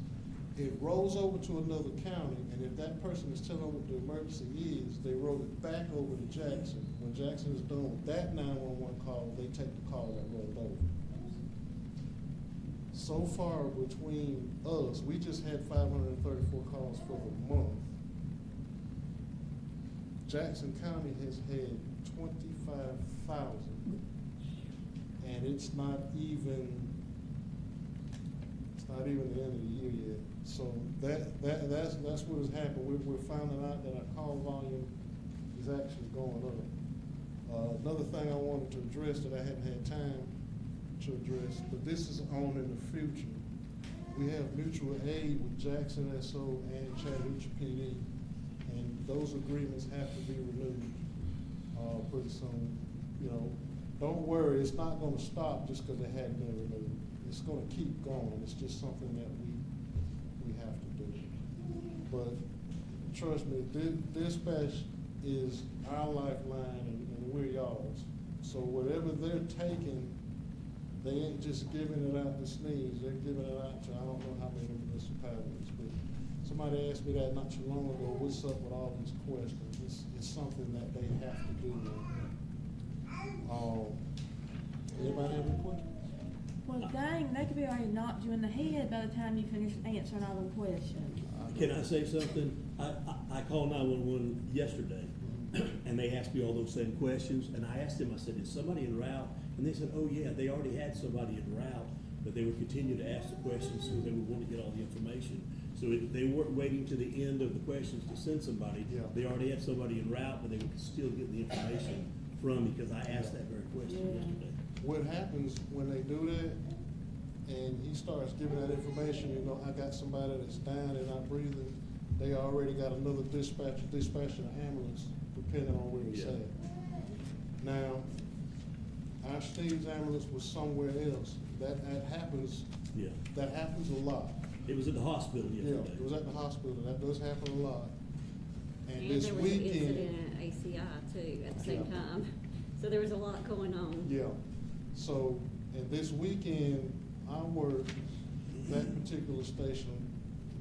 It rolls over to another county, and if that person is telling what the emergency is, they roll it back over to Jackson. When Jackson is done with that 911 call, they take the call that rolled over. So far between us, we just had 534 calls for the month. Jackson County has had 25,000, and it's not even the end of the year yet. So that's what has happened. We're finding out that our call volume is actually going up. Another thing I wanted to address that I hadn't had time to address, but this is on in the future. We have mutual aid with Jackson SO and Chattanooga PD, and those agreements have to be renewed pretty soon. You know, don't worry, it's not going to stop just because it hadn't been renewed. It's going to keep going. It's just something that we have to do. But trust me, dispatch is our lifeline, and we're y'all's. So whatever they're taking, they ain't just giving it out to Sneads. They're giving it out to I don't know how many municipalities. But somebody asked me that not too long ago. What's up with all these questions? It's something that they have to do. Anybody have any questions? Well, dang, they could be already knocked you in the head by the time you finish answering all the questions. Can I say something? I called 911 yesterday, and they asked me all those same questions, and I asked them, I said, is somebody en route? And they said, oh yeah, they already had somebody en route, but they would continue to ask the questions because they would want to get all the information. So they weren't waiting to the end of the questions to send somebody. Yeah. They already had somebody en route, but they would still get the information from me because I asked that very question yesterday. What happens when they do that and he starts giving that information, you know, I got somebody that's dying and not breathing, they already got another dispatching an ambulance depending on where it's at. Now, our Sneads ambulance was somewhere else. That happens. Yeah. That happens a lot. It was at the hospital yesterday. Yeah, it was at the hospital. That does happen a lot. And And this there was an weekend. incident at ACI too at the same Yeah. time. So there was a lot going on. Yeah, so, and this weekend, I worked, that particular station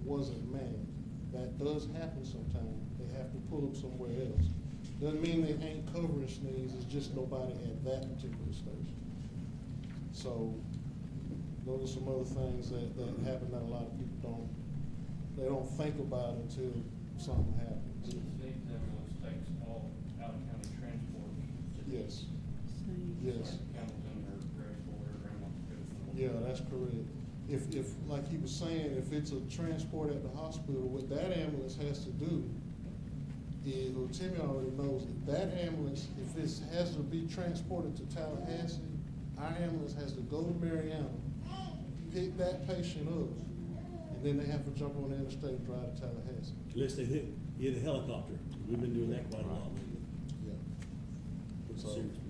wasn't manned. That does happen sometimes. They have to pull them somewhere else. Doesn't mean they ain't covering Sneads, it's just nobody at that particular station. So, those are some other things that happen that a lot of people don't think about until something happens. Sneads ambulance takes all out-of-county transport. Yes. See. Yes. Yeah, that's correct. If, like he was saying, if it's a transport at the hospital, what that ambulance has to do is, well, Timmy already knows it, that ambulance, if it has to be transported to Tallahassee, our ambulance has to go to Mariana, pick that patient up, and then they have to jump on the interstate and drive to Tallahassee. Unless they hit a helicopter. We've been doing that quite a lot lately. Yeah. So, Seriously.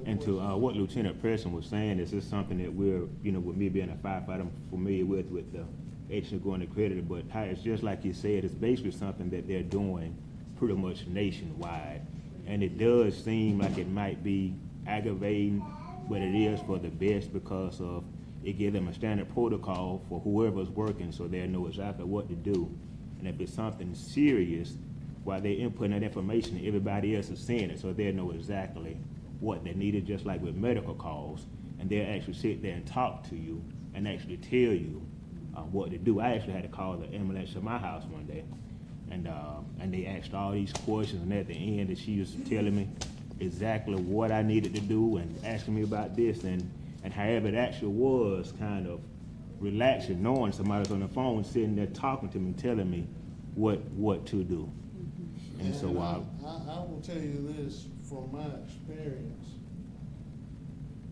And to what Lieutenant Preston was saying, is this something that we're, you know, with me being a firefighter, I'm familiar with the agency going accredited, but how it's just like you said, it's basically something that they're doing pretty much nationwide. And it does seem like it might be aggravating, but it is for the best because of it gives them a standard protocol for whoever's working so they know exactly what to do. And if it's something serious, while they're inputting that information, everybody else is seeing it, so they know exactly what they needed, just like with medical calls. And they'll actually sit there and talk to you and actually tell you what to do. I actually had to call the ambulance to my house one day, and they asked all these questions, and at the end, that she was telling me exactly what I needed to do and asking me about this, and however it actually was kind of relaxing, knowing somebody's on the phone sitting there talking to me, telling me what to do. And so I will tell you this from my experience.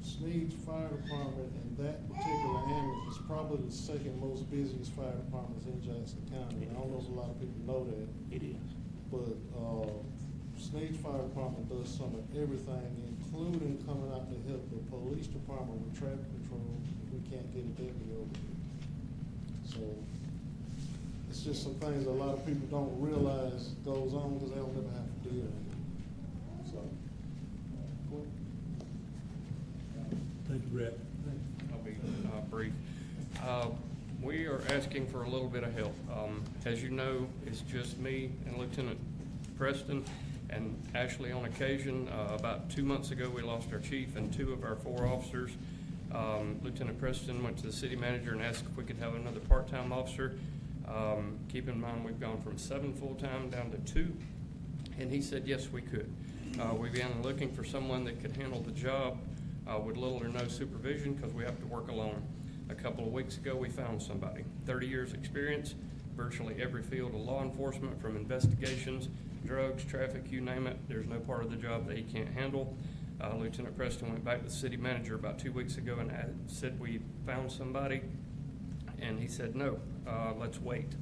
Sneads Fire Department and that particular ambulance is probably the second most busiest fire departments in Jackson County. I don't know if a lot of people know that, It is. but, Sneads Fire Department does some of everything, including coming out to help the police department with traffic control if we can't get a deputy over here. So, it's just some things a lot of people don't realize goes on because they don't never have to deal with it. So, cool. Thank you, Brett. I'll be brief. We are asking for a little bit of help. As you know, it's just me and Lieutenant Preston and Ashley on occasion. About 2 months ago, we lost our chief and 2 of our 4 officers. Lieutenant Preston went to the city manager and asked if we could have another part-time officer. Keep in mind, we've gone from 7 full-time down to 2, and he said, yes, we could. We began looking for someone that could handle the job with little or no supervision because we have to work alone. A couple of weeks ago, we found somebody, 30 years experience, virtually every field of law enforcement, from investigations, drugs, traffic, you name it. There's no part of the job that he can't handle. Lieutenant Preston went back to the city manager about 2 weeks ago and said we found somebody, and he said, no, let's wait.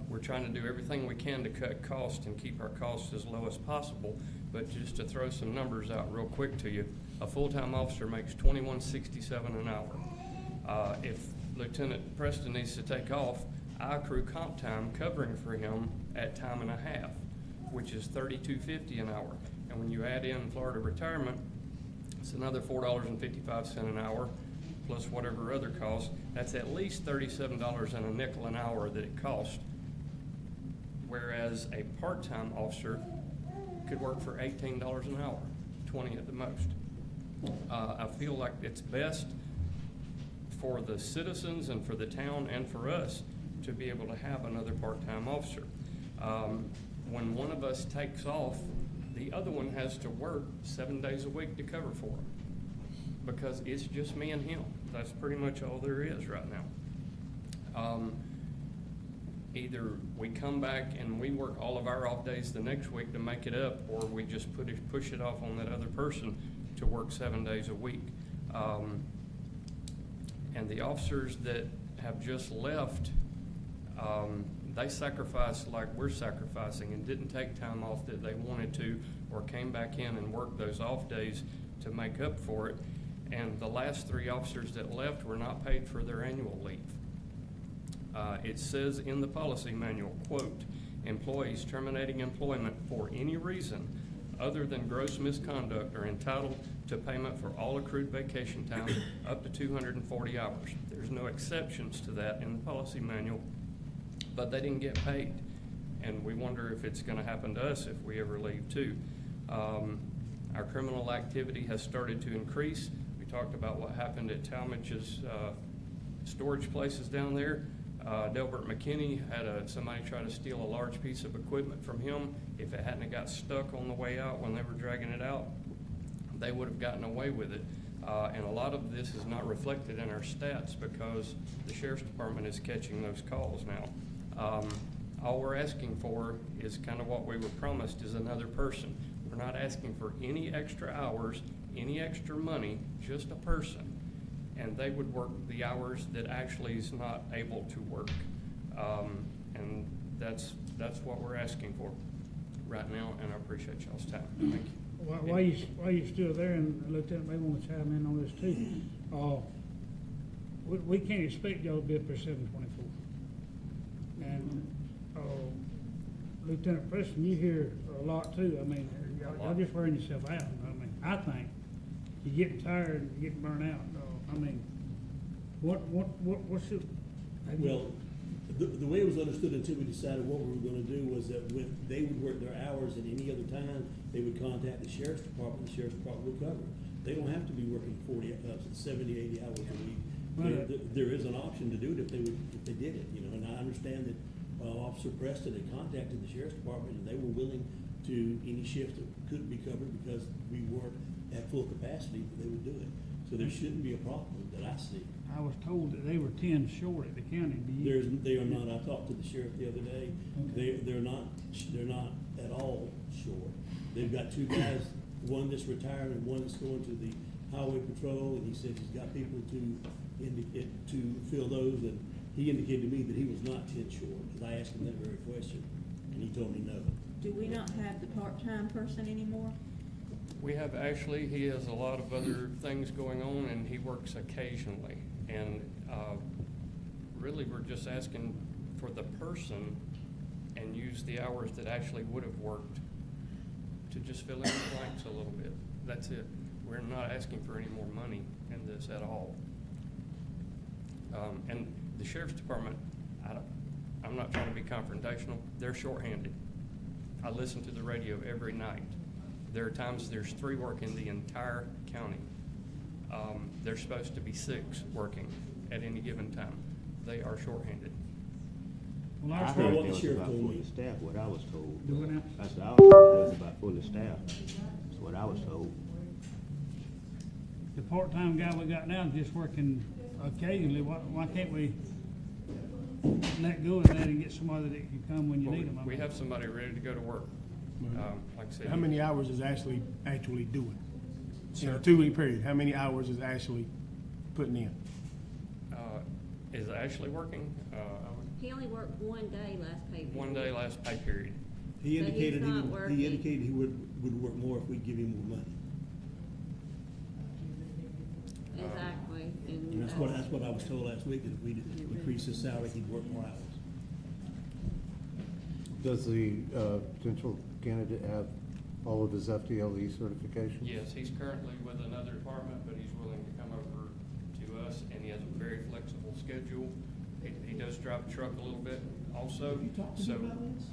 We're trying to do everything we can to cut costs and keep our costs as low as possible, but just to throw some numbers out real quick to you, a full-time officer makes $21.67 an hour. If Lieutenant Preston needs to take off, I accrue comp time covering for him at time and a half, which is $32.50 an hour. And when you add in Florida retirement, it's another $4.55 an hour, plus whatever other costs. That's at least $37 and a nickel an hour that it costs. Whereas a part-time officer could work for $18 an hour, 20 at the most. I feel like it's best for the citizens and for the town and for us to be able to have another part-time officer. When one of us takes off, the other one has to work 7 days a week to cover for him, because it's just me and him. That's pretty much all there is right now. Either we come back and we work all of our off days the next week to make it up, or we just push it off on that other person to work 7 days a week. And the officers that have just left, they sacrificed like we're sacrificing and didn't take time off that they wanted to, or came back in and worked those off days to make up for it. And the last 3 officers that left were not paid for their annual leave. It says in the policy manual, quote, employees terminating employment for any reason other than gross misconduct are entitled to payment for all accrued vacation time up to 240 hours. There's no exceptions to that in the policy manual, but they didn't get paid. And we wonder if it's gonna happen to us if we ever leave too. Our criminal activity has started to increase. We talked about what happened at Talmadge's storage places down there. Delbert McKinney had somebody try to steal a large piece of equipment from him. If it hadn't got stuck on the way out when they were dragging it out, they would have gotten away with it. And a lot of this is not reflected in our stats because the sheriff's department is catching those calls now. All we're asking for is kind of what we were promised, is another person. We're not asking for any extra hours, any extra money, just a person. And they would work the hours that actually is not able to work. And that's what we're asking for right now, and I appreciate y'all's time. Thank you. While you're still there, and Lieutenant may want to chime in on this too, we can't expect y'all to be up there 724. And Lieutenant Preston, you hear a lot too. I mean, y'all just wearing yourself out. I mean, I think you're getting tired and you're getting burnt out. I mean, what's your? Well, the way it was understood until we decided what we were gonna do was that when they would work their hours at any other time, they would contact the sheriff's department would cover it. They don't have to be working 70, 80 hours a week. There is an option to do it if they did it, you know, and I understand that Officer Preston had contacted the sheriff's department and they were willing to, any shift that couldn't be covered because we weren't at full capacity, they would do it. So there shouldn't be a problem that I see. I was told that they were 10 short at the county. They are not. I talked to the sheriff the other day. Okay. They're not at all short. They've got 2 guys, one that's retired and one that's going to the highway patrol, and he said he's got people to indicate, to fill those, and he indicated to me that he was not 10 short, because I asked him that very question, and he told me no. Do we not have the part-time person anymore? We have Ashley, he has a lot of other things going on, and he works occasionally. And really, we're just asking for the person and use the hours that Ashley would have worked to just fill in the blanks a little bit. That's it. We're not asking for any more money in this at all. And the sheriff's department, I'm not trying to be confrontational, they're shorthanded. I listen to the radio every night. There are times there's 3 working the entire county. There's supposed to be 6 working at any given time. They are shorthanded. Well, I our heard what there the was sheriff about told me. fully staffed, what I was told. Do what now? I said, I was about fully staffed, that's what I was told. The part-time guy we got now is just working occasionally. Why can't we let go of that and get somebody that can come when you need them? We have somebody ready to go to work. Like I said. How many hours is actually doing? In a 2-week period, how many hours is actually putting in? Is Ashley working? He only worked 1 day last pay period. 1 day last pay period. He So he's indicated not he working. indicated he would work more if we give him more money. Exactly. And that's what I was told last week, that if we increase his salary, he'd work more hours. Does the potential candidate have all of his FDLE certifications? Yes, he's currently with another department, but he's willing to come over to us, and he has a very flexible schedule. He does drive a truck a little bit also, Have you talked to so. me about this?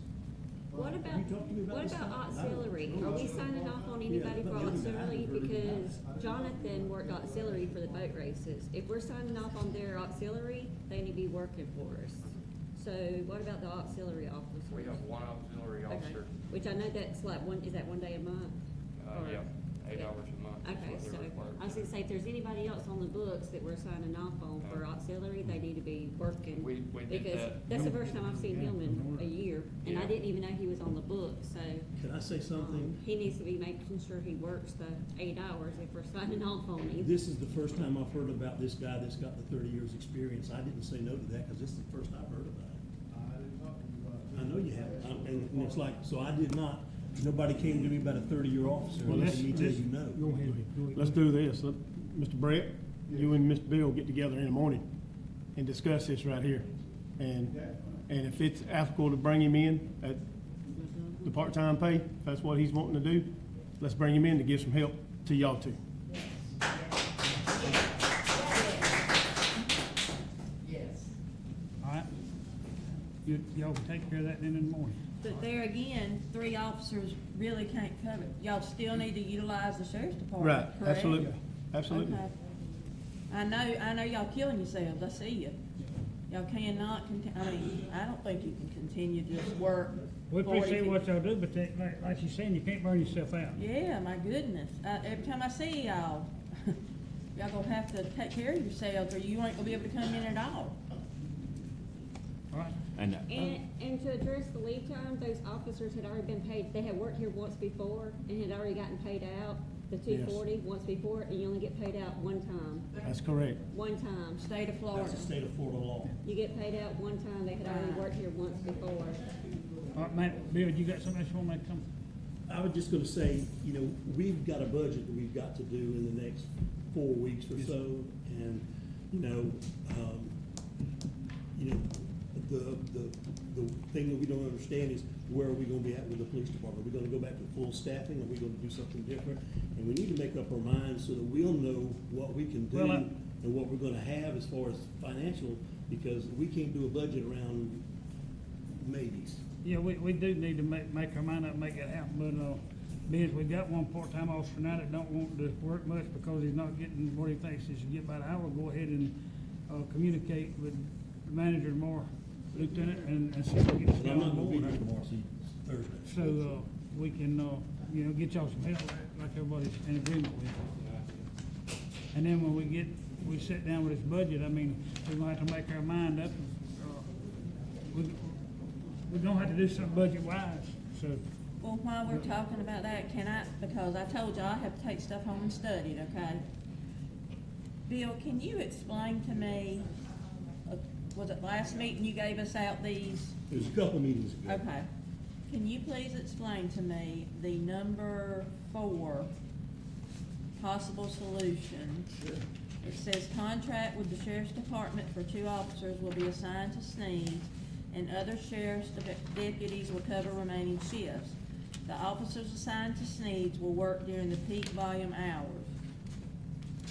What Have you talked to me about about this stuff? auxiliary? Are we signing off on anybody for auxiliary? Because Jonathan worked auxiliary for the boat races. If we're signing off on their auxiliary, they need to be working for us. So what about the auxiliary officers? We have one auxiliary Okay, officer, which I know that's like is that 1 day a month? Or- yeah, 8 hours a month. is Okay, what so they're required. I was gonna say, if there's anybody else on the books that we're signing off on for auxiliary, they need to be working. We did Because that. that's the first time I've seen him in a year, and I Yeah. didn't even know he was on the book, so. Can I say something? He needs to be making sure he works the 8 hours if we're signing off on him. This is the first time I've heard about this guy that's got the 30 years experience. I didn't say no to that, because this is the first I've heard about it. I know you haven't, and it's like, so I did not, nobody came to me about a 30-year officer, Well, and let's- let me tell you no. Go ahead. Let's do this. Mr. Brett, you and Mr. Bill get together in the morning and discuss this right here. And if it's applicable to bring him in at the part-time pay, if that's what he's wanting to do, let's bring him in to give some help to y'all too. All right. Y'all can take care of that then in the morning. But there again, 3 officers really can't cover it. Y'all still need to utilize the sheriff's department, Right, correct? absolutely, absolutely. Okay. I know y'all killing yourselves, I see you. Y'all cannot I don't think you can continue to just work. We 40, appreciate 50 what y'all do, but like you're saying, you can't burn yourself out. Yeah, my goodness. Every time I see y'all, y'all gonna have to take care of yourselves or you ain't gonna be able to come in at all. All right? And to address the leave time, those officers had already been paid, they had worked here once before and had already gotten paid out, the Yes. 240 once before, and you only get paid out 1 time. That's correct. 1 time. State of Florida. That's the state of Florida law. You get paid out 1 time, they had already worked here once before. All right, Matt, Bill, you got something else you want to make come? I was just gonna say, we've got a budget that we've got to do in the next 4 weeks or so, and, the thing that we don't understand is where are we gonna be at with the police department? Are we gonna go back to full staffing? Are we gonna do something different? And we need to make up our minds so that we'll know what we can do Well, and what we're gonna have as far as financial, because we can't do a budget around maybes. Yeah, we do need to make our mind up, and make it happen, but, being we got one part-time officer now that don't want to work much because he's not getting what he thinks he should get by the hour, go ahead and, communicate with the manager tomorrow, lieutenant, and see if we can get And I'm some not gonna be on here board. tomorrow, see, Thursday. So, we can, get y'all some help like everybody's in agreement with. And then when we sit down with this budget, I mean, we're gonna have to make our mind up. We're gonna have to do something budget-wise, so. Well, while we're talking about that, because I told you I have to take stuff home and study it, okay? Bill, can you explain to me, was it last meeting you gave us out these? It was a couple meetings ago. Okay. Can you please explain to me the number 4 possible solution? Sure. It says contract with the sheriff's department for 2 officers will be assigned to Sneads, and other sheriff's deputies will cover remaining shifts. The officers assigned to Sneads will work during the peak volume hours.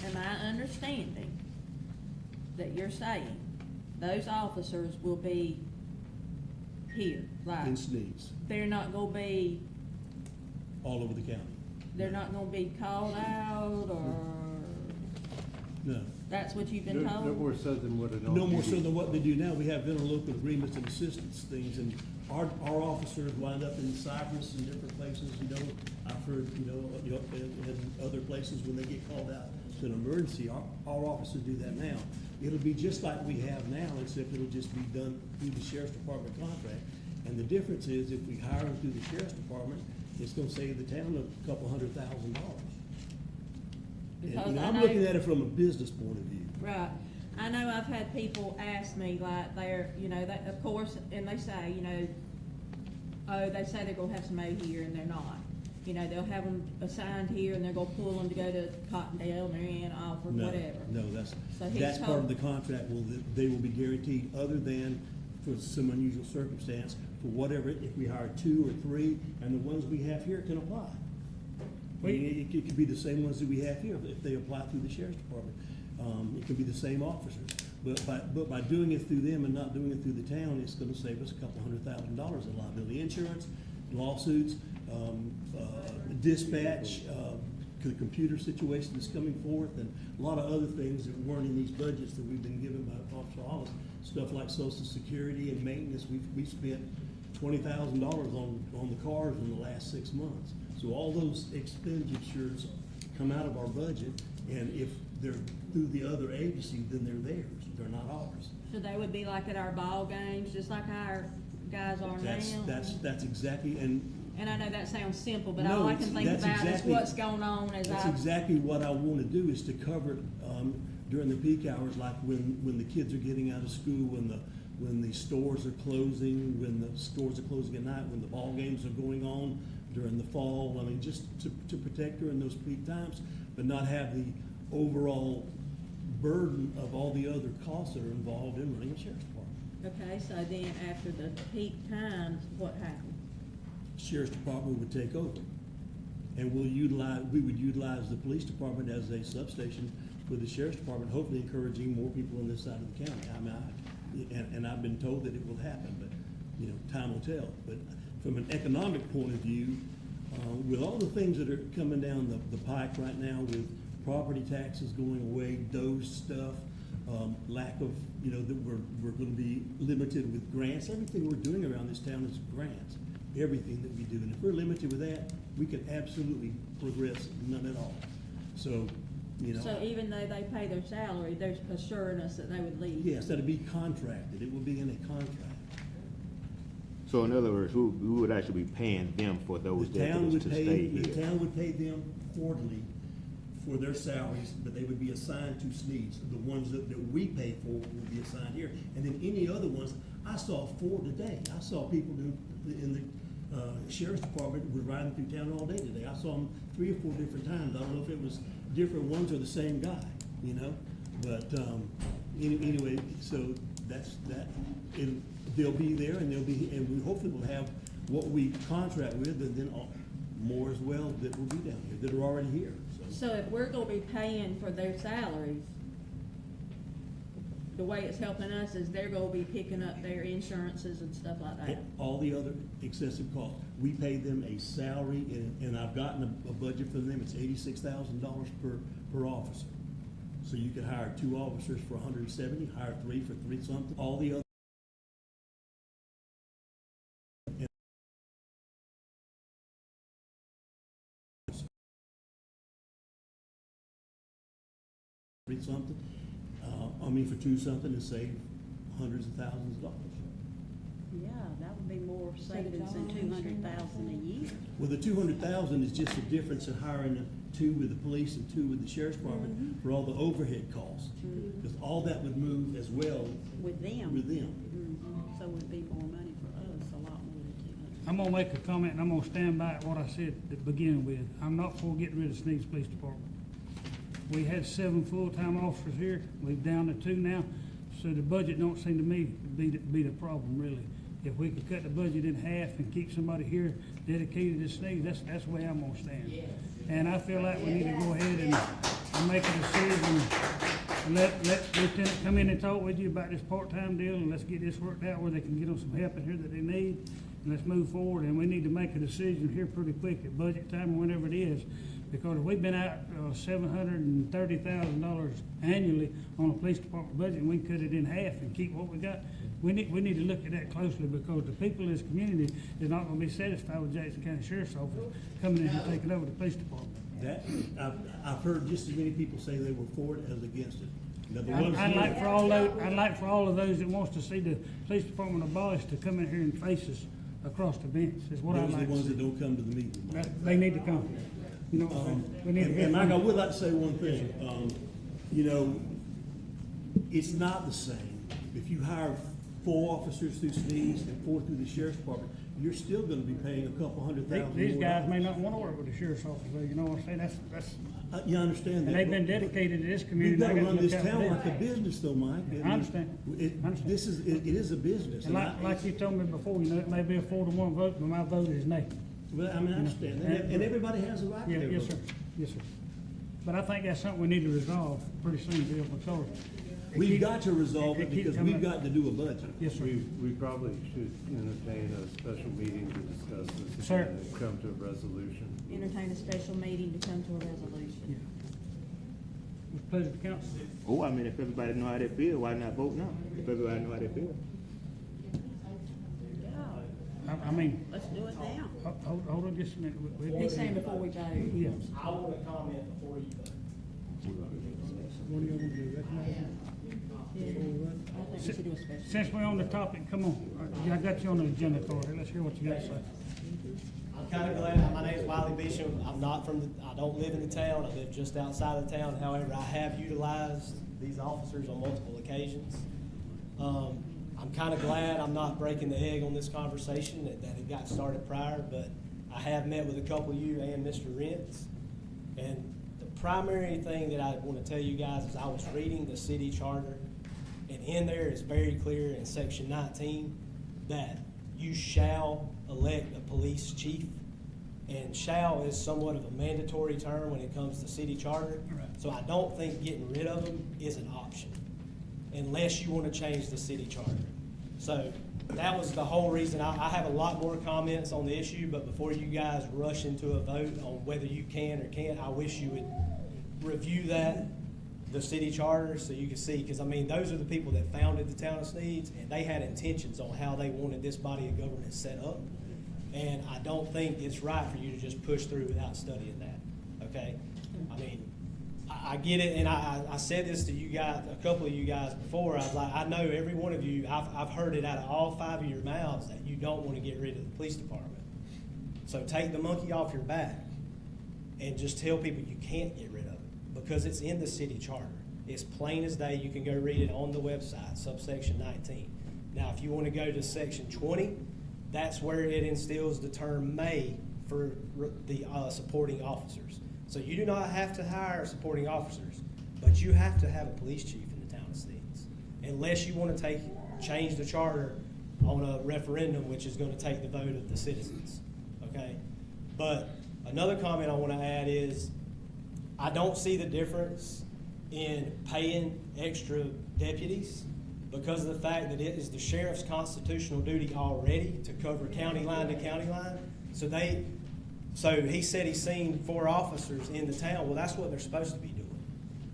Am I understanding that you're saying those officers will be here, like, In Sneads, they're not gonna be, all over the county. they're not gonna be called out, or No. that's what you've been told? No more so than what an No more OPD. so than what they do now. We have interlocal agreements and assistance things, and our officers wind up in Cyprus and different places, you know. I've heard, in other places when they get called out to an emergency, our officers do that now. It'll be just like we have now, except it'll just be done through the sheriff's department contract. And the difference is, if we hire them through the sheriff's department, it's gonna save the town a couple $100,000. And, Because you know, I I'm know- looking at it from a business point of view. Right. I know I've had people ask me, like, they're, that, of course, and they say, oh, they say they're gonna have somebody here, and they're not. They'll have them assigned here, and they're gonna pull them to go to Cottondale, Marianna, Alford, No, whatever. No, So he's that's part of told- the contract, they will be guaranteed, other than for some unusual circumstance, for whatever, if we hire 2 or 3, and the ones we have here can apply. I mean, it could be the same ones that we have here, if they apply through the sheriff's department. It could be the same officers, but by doing it through them and not doing it through the town, it's gonna save us a couple $100,000 in liability insurance, lawsuits, dispatch, the computer situation that's coming forth, and a lot of other things that weren't in these budgets that we've been given by Officer Hollis. Stuff like social security and maintenance, we've spent $20,000 on the cars in the last 6 months. So all those expenditures come out of our budget, and if they're through the other agency, then they're theirs, they're not ours. So they would be like at our ball games, just like our guys are now? That's exactly, and And I know that sounds simple, but No, all I can think that's about is exactly- what's going on as that's I. exactly what I wanna do, is to cover it, during the peak hours, like when the kids are getting out of school, when the stores are closing, when the stores are closing at night, when the ball games are going on during the fall. I mean, just to protect during those peak times, but not have the overall burden of all the other costs that are involved in running a sheriff's department. Okay, so then after the peak times, what happens? Sheriff's Department would take over. And we would utilize the police department as a substation for the sheriff's department, hopefully encouraging more people on this side of the county. I mean, and I've been told that it will happen, but, time will tell. But from an economic point of view, with all the things that are coming down the pike right now, with property taxes going away, those stuff, lack of, that we're gonna be limited with grants. Everything we're doing around this town is grants, everything that we do. And if we're limited with that, we can absolutely progress none at all. So, So even though they pay their salary, they're assuring us that they would leave? yes, that'd be contracted. It will be in a contract. So in other words, who would actually be paying them for those deputies to stay The here? town would pay them quarterly for their salaries, but they would be assigned to Sneads. The ones that we pay for would be assigned here. And then any other ones, I saw 4 today. I saw people in the sheriff's department were riding through town all day today. I saw them 3 or 4 different times. I don't know if it was different ones or the same guy, But anyway, so that's that. And they'll be there, and and we hopefully will have what we contract with, and then more as well that will be down here, that are already here. So if we're gonna be paying for their salaries, the way it's helping us is they're gonna be picking up their insurances and stuff like that? All the other excessive costs. We pay them a salary, and I've gotten a budget for them. It's $86,000 per officer. So you could hire 2 officers for $170, hire 3 for 3 something. All the other. Three something, for 2 something, to save hundreds of thousands of dollars. Yeah, that would be more savings than $200,000 a year. Well, the 200,000 is just the difference in hiring two with the police and two with the sheriff's department for all the overhead costs. Because all that would move as well With them. with them. So it would be more money for us, a lot more than 200. I'm gonna make a comment, and I'm gonna stand by what I said to begin with. I'm not for getting rid of Sneads Police Department. We had 7 full-time officers here, we're down to 2 now, so the budget don't seem to me to be the problem, really. If we could cut the budget in half and keep somebody here dedicated to Sneads, that's the way I'm gonna stand. And I feel like we need to go ahead and make a decision, and let Lieutenant come in and talk with you about this part-time deal, and let's get this worked out where they can get them some help in here that they need, and let's move forward, and we need to make a decision here pretty quick at budget time or whenever it is, because we've been out $730,000 annually on the police department budget, and we can cut it in half and keep what we got. We need to look at that closely, because the people in this community is not gonna be satisfied with Jackson County Sheriff's Office coming in and taking over the police department. That, I've heard just as many people say they were for it as against it. Now, the ones I'd here- like for all of those that wants to see the police department abolished to come in here and face us across the bench, is what I'd Those are like the to ones that see. don't come to the meeting. They need to come. You know what I'm saying? We need to hear And from Mike, I them. would like to say one thing, you know, it's not the same. If you hire 4 officers through Sneads and 4 through the sheriff's department, you're still gonna be paying a couple $100,000 more. These guys may not wanna work with the sheriff's office, though, you know what I'm saying? That's, You understand that? and they've been but- dedicated to this We've community. gotta I gotta run look this out for town them. like a business though, Mike. I understand. It, I understand. this is, it is a business. And and like you told me before, you know, it may be a 4-1 vote, but my vote is nay. Well, I mean, I understand, and everybody has a right to Yeah, their yes, vote. sir, yes, sir. But I think that's something we need to resolve pretty soon, Bill, because. We've got to resolve it keeps because coming we've up. got to do a budget. Yes, sir. We probably should entertain a special meeting to discuss this Sir. and come to a resolution. Entertain a special meeting to come to a resolution. With pleasure to council. Oh, I mean, if everybody know how they feel, why not vote now? If everybody know how they feel. I mean, Let's do it now. hold on just a minute. He's saying before we vote. Yeah. I want to comment before you vote. What do you want to do, recognize him? Yeah, I think we should do a special. Since we're on the topic, come on, I got you on the agenda card, here. Let's hear what you got to say. I'm kind of glad, my name's Wiley Bishop, I'm not from, I don't live in the town, I live just outside of town, however, I have utilized these officers on multiple occasions. I'm kind of glad I'm not breaking the egg on this conversation, that it got started prior, but I have met with a couple of you and Mr. Rentz, and the primary thing that I want to tell you guys is I was reading the city charter, and in there it's very clear in section 19 that you shall elect a police chief, and shall is somewhat of a mandatory term when it comes to city charter. So I don't think getting rid of them is an option, unless you want to change the city charter. So that was the whole reason. I have a lot more comments on the issue, but before you guys rush into a vote on whether you can or can't, I wish you would review the city charter, so you can see, because I mean, those are the people that founded the town of Sneads, and they had intentions on how they wanted this body of government set up. And I don't think it's right for you to just push through without studying that, okay? I mean, I get it, and I said this to you guys, a couple of you guys before. I was like, I know every one of you, I've heard it out of all 5 of your mouths that you don't want to get rid of the police department. So take the monkey off your back and just tell people you can't get rid of it, because it's in the city charter. It's plain as day. You can go read it on the website, subsection 19. Now, if you want to go to section 20, that's where it instills the term may for the supporting officers. So you do not have to hire supporting officers, but you have to have a police chief in the town of Sneads, unless you want to change the charter on a referendum, which is going to take the vote of the citizens, okay? But another comment I want to add is, I don't see the difference in paying extra deputies because of the fact that it is the sheriff's constitutional duty already to cover county line to county line. So he said he's seen 4 officers in the town. Well, that's what they're supposed to be doing.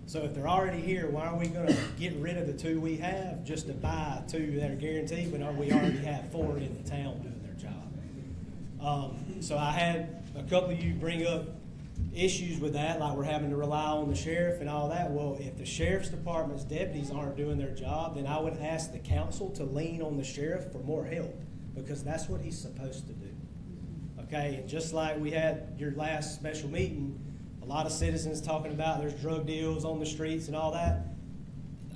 So if they're already here, why are we going to get rid of the 2 we have just to buy 2 that are guaranteed when we already have 4 in the town doing their job? So I had a couple of you bring up issues with that, like we're having to rely on the sheriff and all that. Well, if the sheriff's department's deputies aren't doing their job, then I would ask the council to lean on the sheriff for more help, because that's what he's supposed to do. Okay, and just like we had your last special meeting, a lot of citizens talking about there's drug deals on the streets and all that.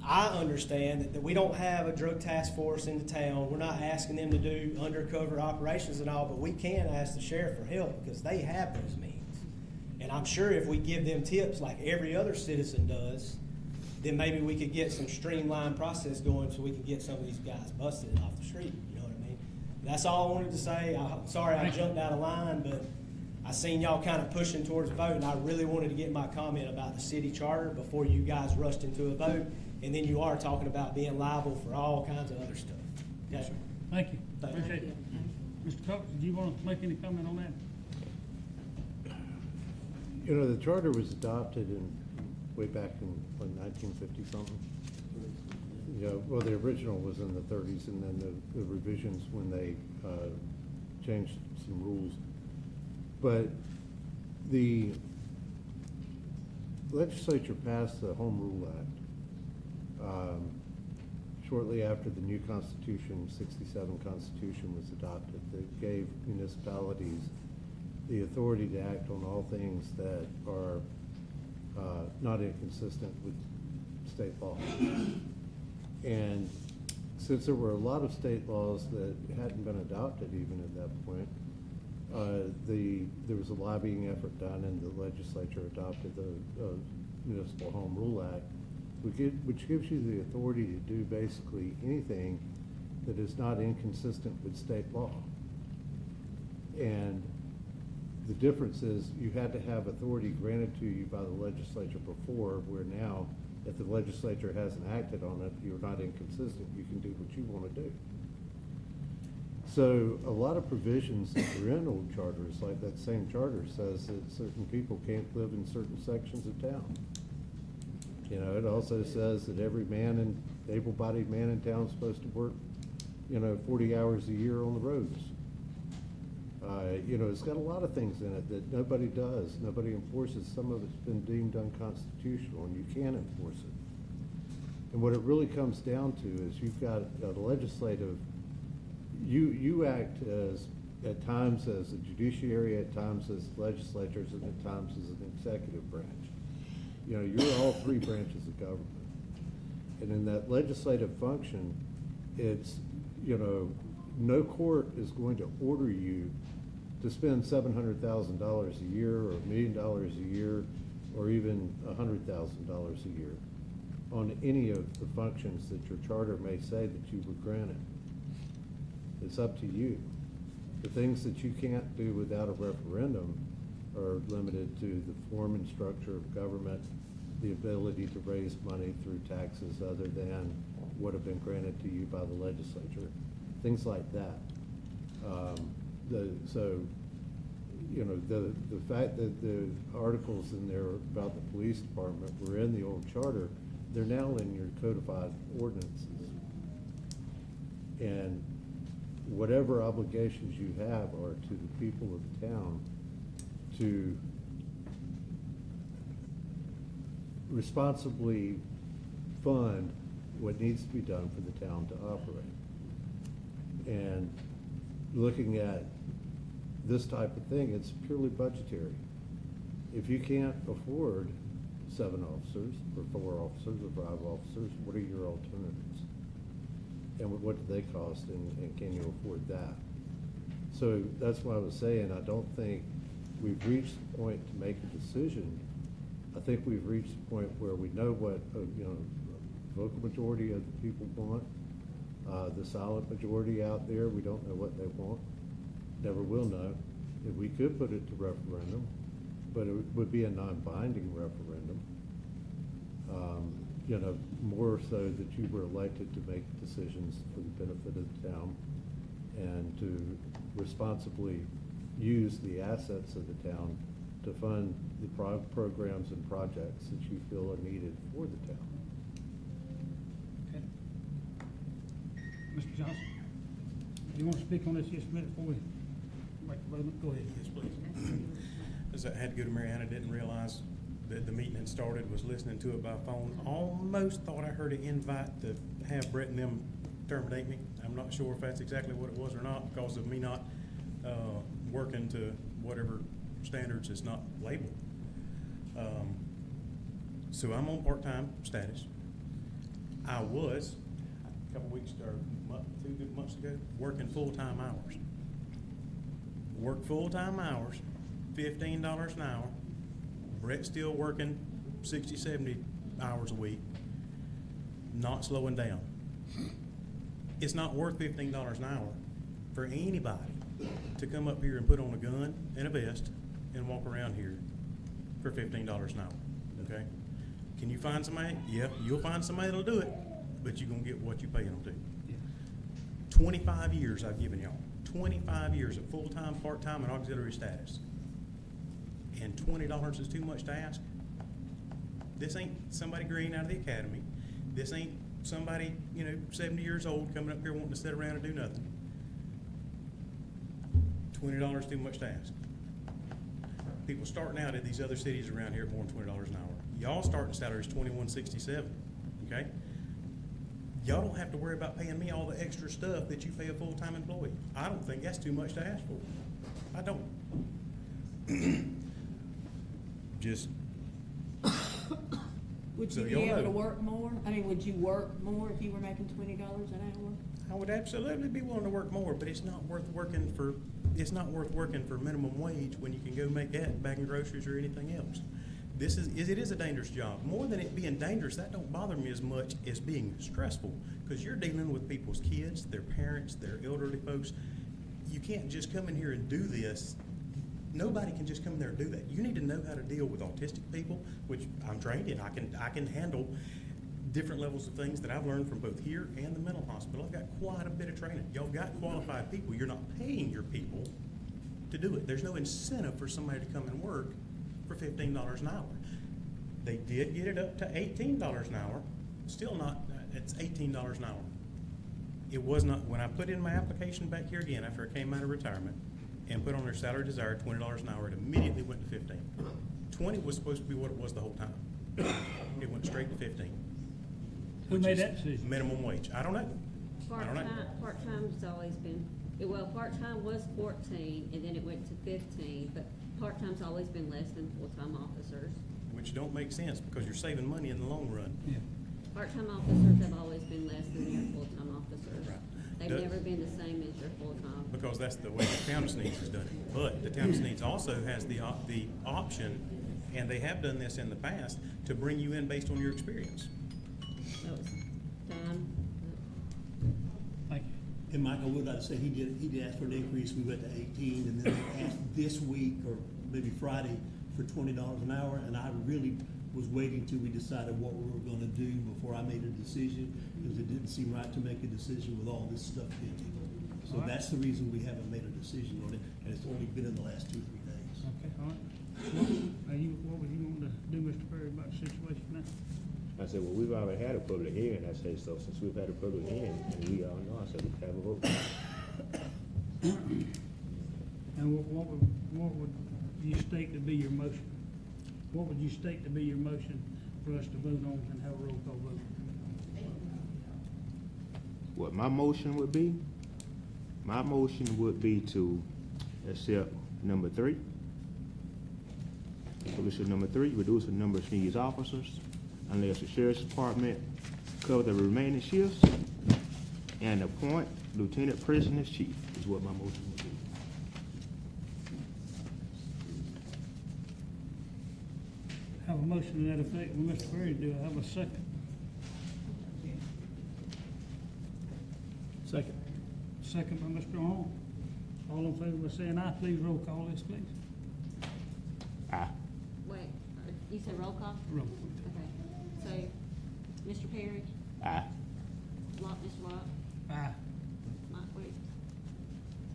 I understand that we don't have a drug task force in the town. We're not asking them to do undercover operations and all, but we can ask the sheriff for help because they have those means. And I'm sure if we give them tips like every other citizen does, then maybe we could get some streamlined process going so we can get some of these guys busted off the street, you know what I mean? That's all I wanted to say. I'm sorry I jumped out of line, but I seen y'all kind of pushing towards a vote, and I really wanted to get my comment about the city charter before you guys rushed into a vote, and then you are talking about being liable for all kinds of other stuff. Okay? Thank you. Thank you. Appreciate it. Mr. Cox, did you want to make any comment on that? You know, the charter was adopted way back in, 1950-something? You know, well, the original was in the 30s, and then the revisions when they changed some rules. But the legislature passed the Home Rule Act shortly after the new Constitution, 67 Constitution, was adopted, that gave municipalities the authority to act on all things that are not inconsistent with state law. And since there were a lot of state laws that hadn't been adopted even at that point, there was a lobbying effort done, and the legislature adopted the Municipal Home Rule Act, which gives you the authority to do basically anything that is not inconsistent with state law. And the difference is you had to have authority granted to you by the legislature before, where now, if the legislature hasn't acted on it, you're not inconsistent. You can do what you want to do. So a lot of provisions that are in old charters, like that same charter says that certain people can't live in certain sections of town. You know, it also says that every man and able-bodied man in town is supposed to work, 40 hours a year on the roads. It's got a lot of things in it that nobody does, nobody enforces. Some of it's been deemed unconstitutional, and you can't enforce it. And what it really comes down to is you've got a legislative, you act at times as a judiciary, at times as legislatures, and at times as an executive branch. You're all three branches of government. And in that legislative function, it's, no court is going to order you to spend $700,000 a year or $1 million a year or even $100,000 a year on any of the functions that your charter may say that you were granted. It's up to you. The things that you can't do without a referendum are limited to the form and structure of government, the ability to raise money through taxes other than what have been granted to you by the legislature, things like that. The fact that the articles in there about the police department were in the old charter, they're now in your codified ordinances. And whatever obligations you have are to the people of the town to responsibly fund what needs to be done for the town to operate. And looking at this type of thing, it's purely budgetary. If you can't afford 7 officers, or 4 officers, or 5 officers, what are your alternatives? And what do they cost, and can you afford that? So that's why I was saying, I don't think we've reached the point to make a decision. I think we've reached the point where we know what, vocal majority of the people want. The silent majority out there, we don't know what they want. Never will know. If we could put it to referendum, but it would be a non-binding referendum. More so that you were elected to make decisions for the benefit of the town and to responsibly use the assets of the town to fund the programs and projects that you feel are needed for the town. Okay. Mr. Johnson, do you want to speak on this just a minute before we make the vote? Go ahead. Yes, please. As I had to go to Mariana, didn't realize that the meeting had started, was listening to it by phone. Almost thought I heard an invite to have Brett and them terminate me. I'm not sure if that's exactly what it was or not because of me not working to whatever standards is not labeled. So I'm on part-time status. I was, a couple weeks, or two good months ago, working full-time hours. Work full-time hours, $15 an hour. Brett's still working 60, 70 hours a week, not slowing down. It's not worth $15 an hour for anybody to come up here and put on a gun and a vest and walk around here for $15 an hour, okay? Can you find somebody? Yeah, you'll find somebody that'll do it, but you're gonna get what you pay them to. 25 years I've given y'all. 25 years of full-time, part-time, and auxiliary status. And $20 is too much to ask? This ain't somebody green out of the academy. This ain't somebody, 70 years old coming up here wanting to sit around and do nothing. $20 too much to ask. People starting out at these other cities around here at more than $20 an hour. Y'all starting salary is $21.67, okay? Y'all don't have to worry about paying me all the extra stuff that you pay a full-time employee. I don't think that's too much to ask for. I don't. Just. Would So you be y'all able to know. work more? I mean, would you work more if you were making $20 an hour? I would absolutely be willing to work more, but it's not worth working for minimum wage when you can go make that bagging groceries or anything else. It is a dangerous job. More than it being dangerous, that don't bother me as much as being stressful, because you're dealing with people's kids, their parents, their elderly folks. You can't just come in here and do this. Nobody can just come in there and do that. You need to know how to deal with autistic people, which I'm trained in. I can handle different levels of things that I've learned from both here and the mental hospital. I've got quite a bit of training. Y'all got qualified people. You're not paying your people to do it. There's no incentive for somebody to come and work for $15 an hour. They did get it up to $18 an hour. Still not, it's $18 an hour. It was not, when I put in my application back here again after I came out of retirement and put on their salary desired $20 an hour, it immediately went to 15. 20 was supposed to be what it was the whole time. It went straight to 15. Who which made is that decision? Minimum wage. I don't know. Part-time's always been, part-time was 14, and then it went to 15, but part-time's always been less than full-time officers. Which don't make sense because you're saving money in the long run. Yeah. Part-time officers have always been less than your full-time officers. Right. They've Does- never been the same as your full-time. Because that's the way the town of Sneads has done it. But the town of Sneads also has the option, and they have done this in the past, to bring you in based on your experience. So it's time. Thank you. And Michael, what I say, he did ask for an increase, we went to 18, and then they asked this week, or maybe Friday, for $20 an hour, and I really was waiting till we decided what we were gonna do before I made a decision, because it didn't seem right to make a decision with all this stuff pending. So All right. that's the reason we haven't made a decision on it, and it's only been in the last 2 or 3 days. Okay, all right. What would you want to do, Mr. Perry, about the situation now? I said, well, we've already had a public hearing. I said, so since we've had a public hearing, and we all know, I said, we can have a vote. And what would you state to be your motion? What would you state to be your motion for us to vote on and have a roll call vote? What my motion would be? My motion would be to accept number 3. Solution number 3, reduce the number of Sneads officers unless the sheriff's department cover the remaining shifts, and appoint lieutenant prison as chief is what my motion would be. Have a motion to that effect with Mr. Perry. Do I have a second? Second. Second by Mr. Arnold. All in favor by saying aye, please roll call this, please. Aye. Wait, you said roll call? Roll. Okay, so, Mr. Perry, Aye. Mr. Locke, Aye. Mike Wade,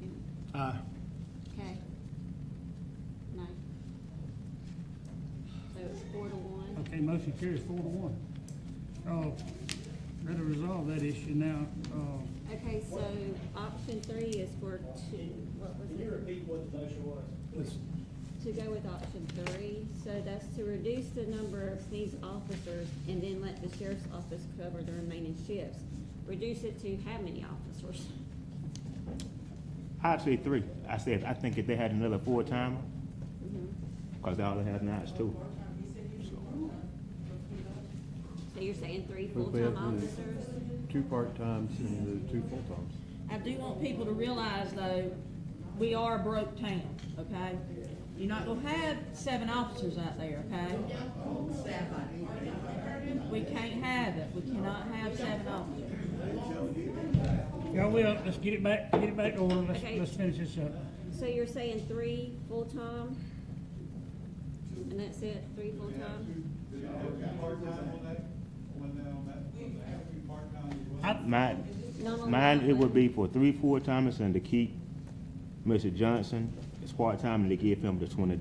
Tim, Aye. Kay, no. So it's 4-1. Okay, motion carries 4-1. That'll resolve that issue now. Okay, so option 3 is for what was it? repeat what the motion was? To go with option 3, so that's to reduce the number of Sneads officers and then let the sheriff's office cover the remaining shifts. Reduce it to how many officers? I'd say 3. I think if they had another full-timer, because all they have now is 2. So you're saying 3 We'll be full-time up to officers? 2 part-times and the 2 full-times. I do want people to realize though, we are a broke town, okay? You're not gonna have 7 officers out there, okay? We can't have it, we cannot have 7 officers. Yeah, well, let's get it back to order, Okay. let's finish this up. So you're saying 3 full-time? And that's it, 3 full-time? Mine, No, no, mine, no. it would be for 3 full-timers and to keep Mr. Johnson as part-time and to give him the $20.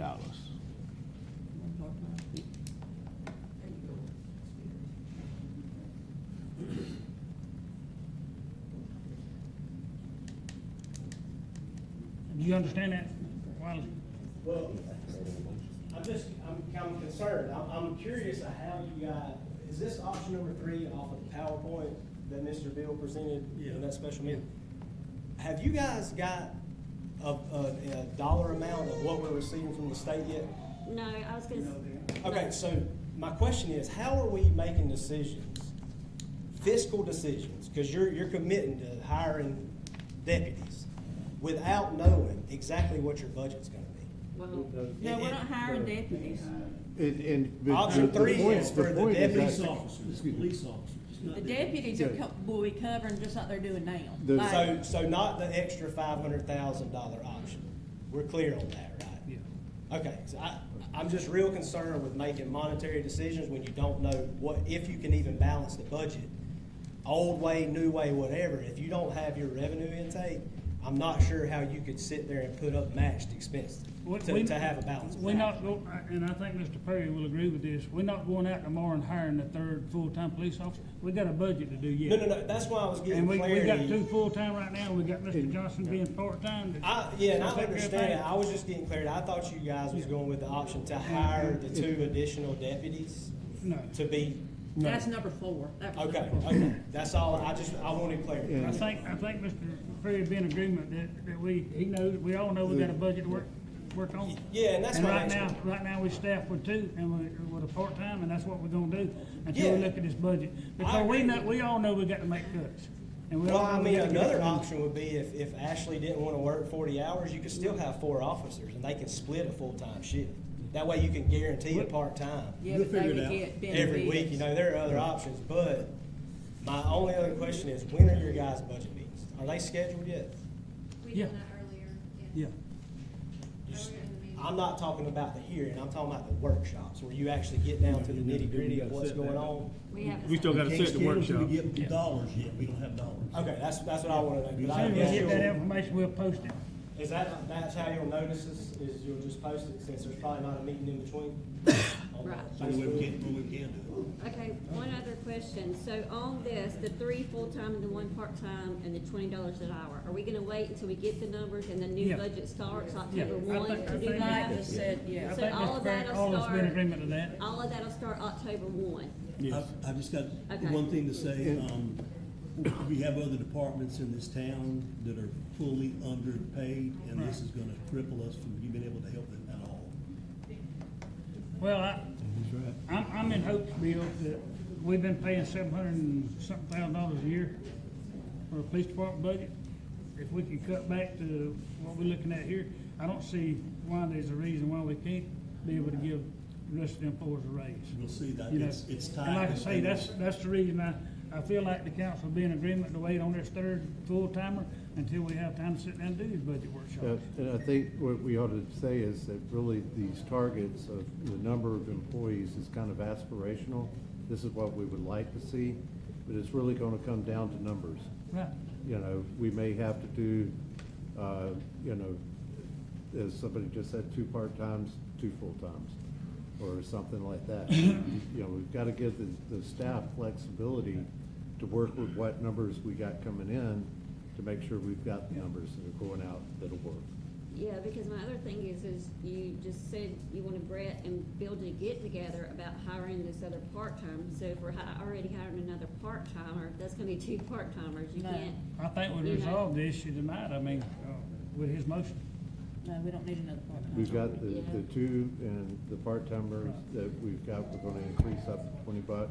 Do you understand that, Wiley? Well, I'm concerned, I'm curious of how you got, is this option number 3 off of the PowerPoint that Mr. Bill presented in that special meeting? Have you guys got a dollar amount of what we're receiving from the state yet? No, I was gonna. Okay, so my question is, how are we making decisions, fiscal decisions, because you're committing to hiring deputies without knowing exactly what your budget's gonna be? Well, No, we're not hiring deputies. Option 3 is for the Police deputies. officers, police officers. It's not The the- deputies will be covering just like they're doing now. The- Like- So not the extra $500,000 option. We're clear on that, right? Yeah. Okay, so I'm just real concerned with making monetary decisions when you don't know if you can even balance the budget. Old way, new way, whatever. If you don't have your revenue intake, I'm not sure how you could sit there and put up matched expenses to have a balance. We're not go, and I think Mr. Perry will agree with this, we're not going out tomorrow and hiring the 3rd full-time police officer. We got a budget to do yet. No, that's why I was getting And we got 2 clarity. full-time right now, we got Mr. Johnson being part-time. Yeah, and I Take care of understand things. that. I was just getting clarity. I thought you guys was going with the option to hire the 2 additional deputies No. to be, That's number 4. That was okay, number 4. okay. That's all. I wanted clarity. I think Mr. Perry would be in agreement that he knows, we all know we got a budget to work on. Yeah, and that's And my right now, we staff with 2 and with a part-time, and that's what we're gonna do until we Yeah. look at this budget. Because agree. we all know we got to make cuts. And we Well, all I know we mean, gotta get another it done. option would be if Ashley didn't want to work 40 hours, you could still have 4 officers and they can split a full-time shift. That way you can guarantee a part-time Yeah, We'll but they figure it would out. get benefits. every week. You know, there are other options, but my only other question is, when are your guys' budget meetings? Are they scheduled yet? We Yeah. did that earlier, Yeah. Just- earlier in the meeting. I'm not talking about the hearing, I'm talking about the workshops, where you actually get down to the nitty-gritty of what's going on. we have. We still gotta Can't set the schedule till workshop. we get dollars yet, we don't have dollars. Okay, that's what I want to know. As But soon I as we guess get that you'll- information, we'll post it. Is that's how you'll notice this, is you'll just post it since there's probably not a meeting in between? Right. Only way we can do it. Okay, one other question. So on this, the 3 full-time and the 1 part-time and the $20 an hour, are we gonna wait until we get the numbers and the new Yeah. budget starts October Yeah, I 1 think- to I do think that? Mike just said, I yeah. So think all Mr. of Perry, that'll all of us be in start- agreement to that. All of that'll start October 1. Yes. I've just got Okay. one thing to say, we have other departments in this town that are fully underpaid, and this is gonna cripple us from being able to help them at all. Well, I'm in hopes, Bill, that we've been paying $700,000 a year for a police department budget. If we can cut back to what we're looking at here, I don't see why there's a reason why we can't be able to give the rest of them employees a raise. We'll see that, You know, it's time. And like I say, that's the reason I feel like the council will be in agreement to wait on this 3rd full-timer until we have time to sit down and do these budget Yeah, workshops. and I think what we ought to say is that really these targets of the number of employees is kind of aspirational. This is what we would like to see, but it's really gonna come down to numbers. Right. You know, we may have to do, you know, as somebody just said, 2 part-times, 2 full-times, or something like that. You know, we've gotta give the staff flexibility to work with what numbers we got coming in, to make sure we've got the numbers that are going out that'll work. Yeah, because my other thing is you just said you wanted Brett and Bill to get together about hiring this other part-time. So if we're already hiring another part-timer, that's gonna be 2 part-timers. You No. can't. I think we You know. resolved the issue tonight, I mean, with his motion. No, we don't need another part-time. We've got the Yeah. 2 and the part-timers that we've got, we're gonna increase up to $20.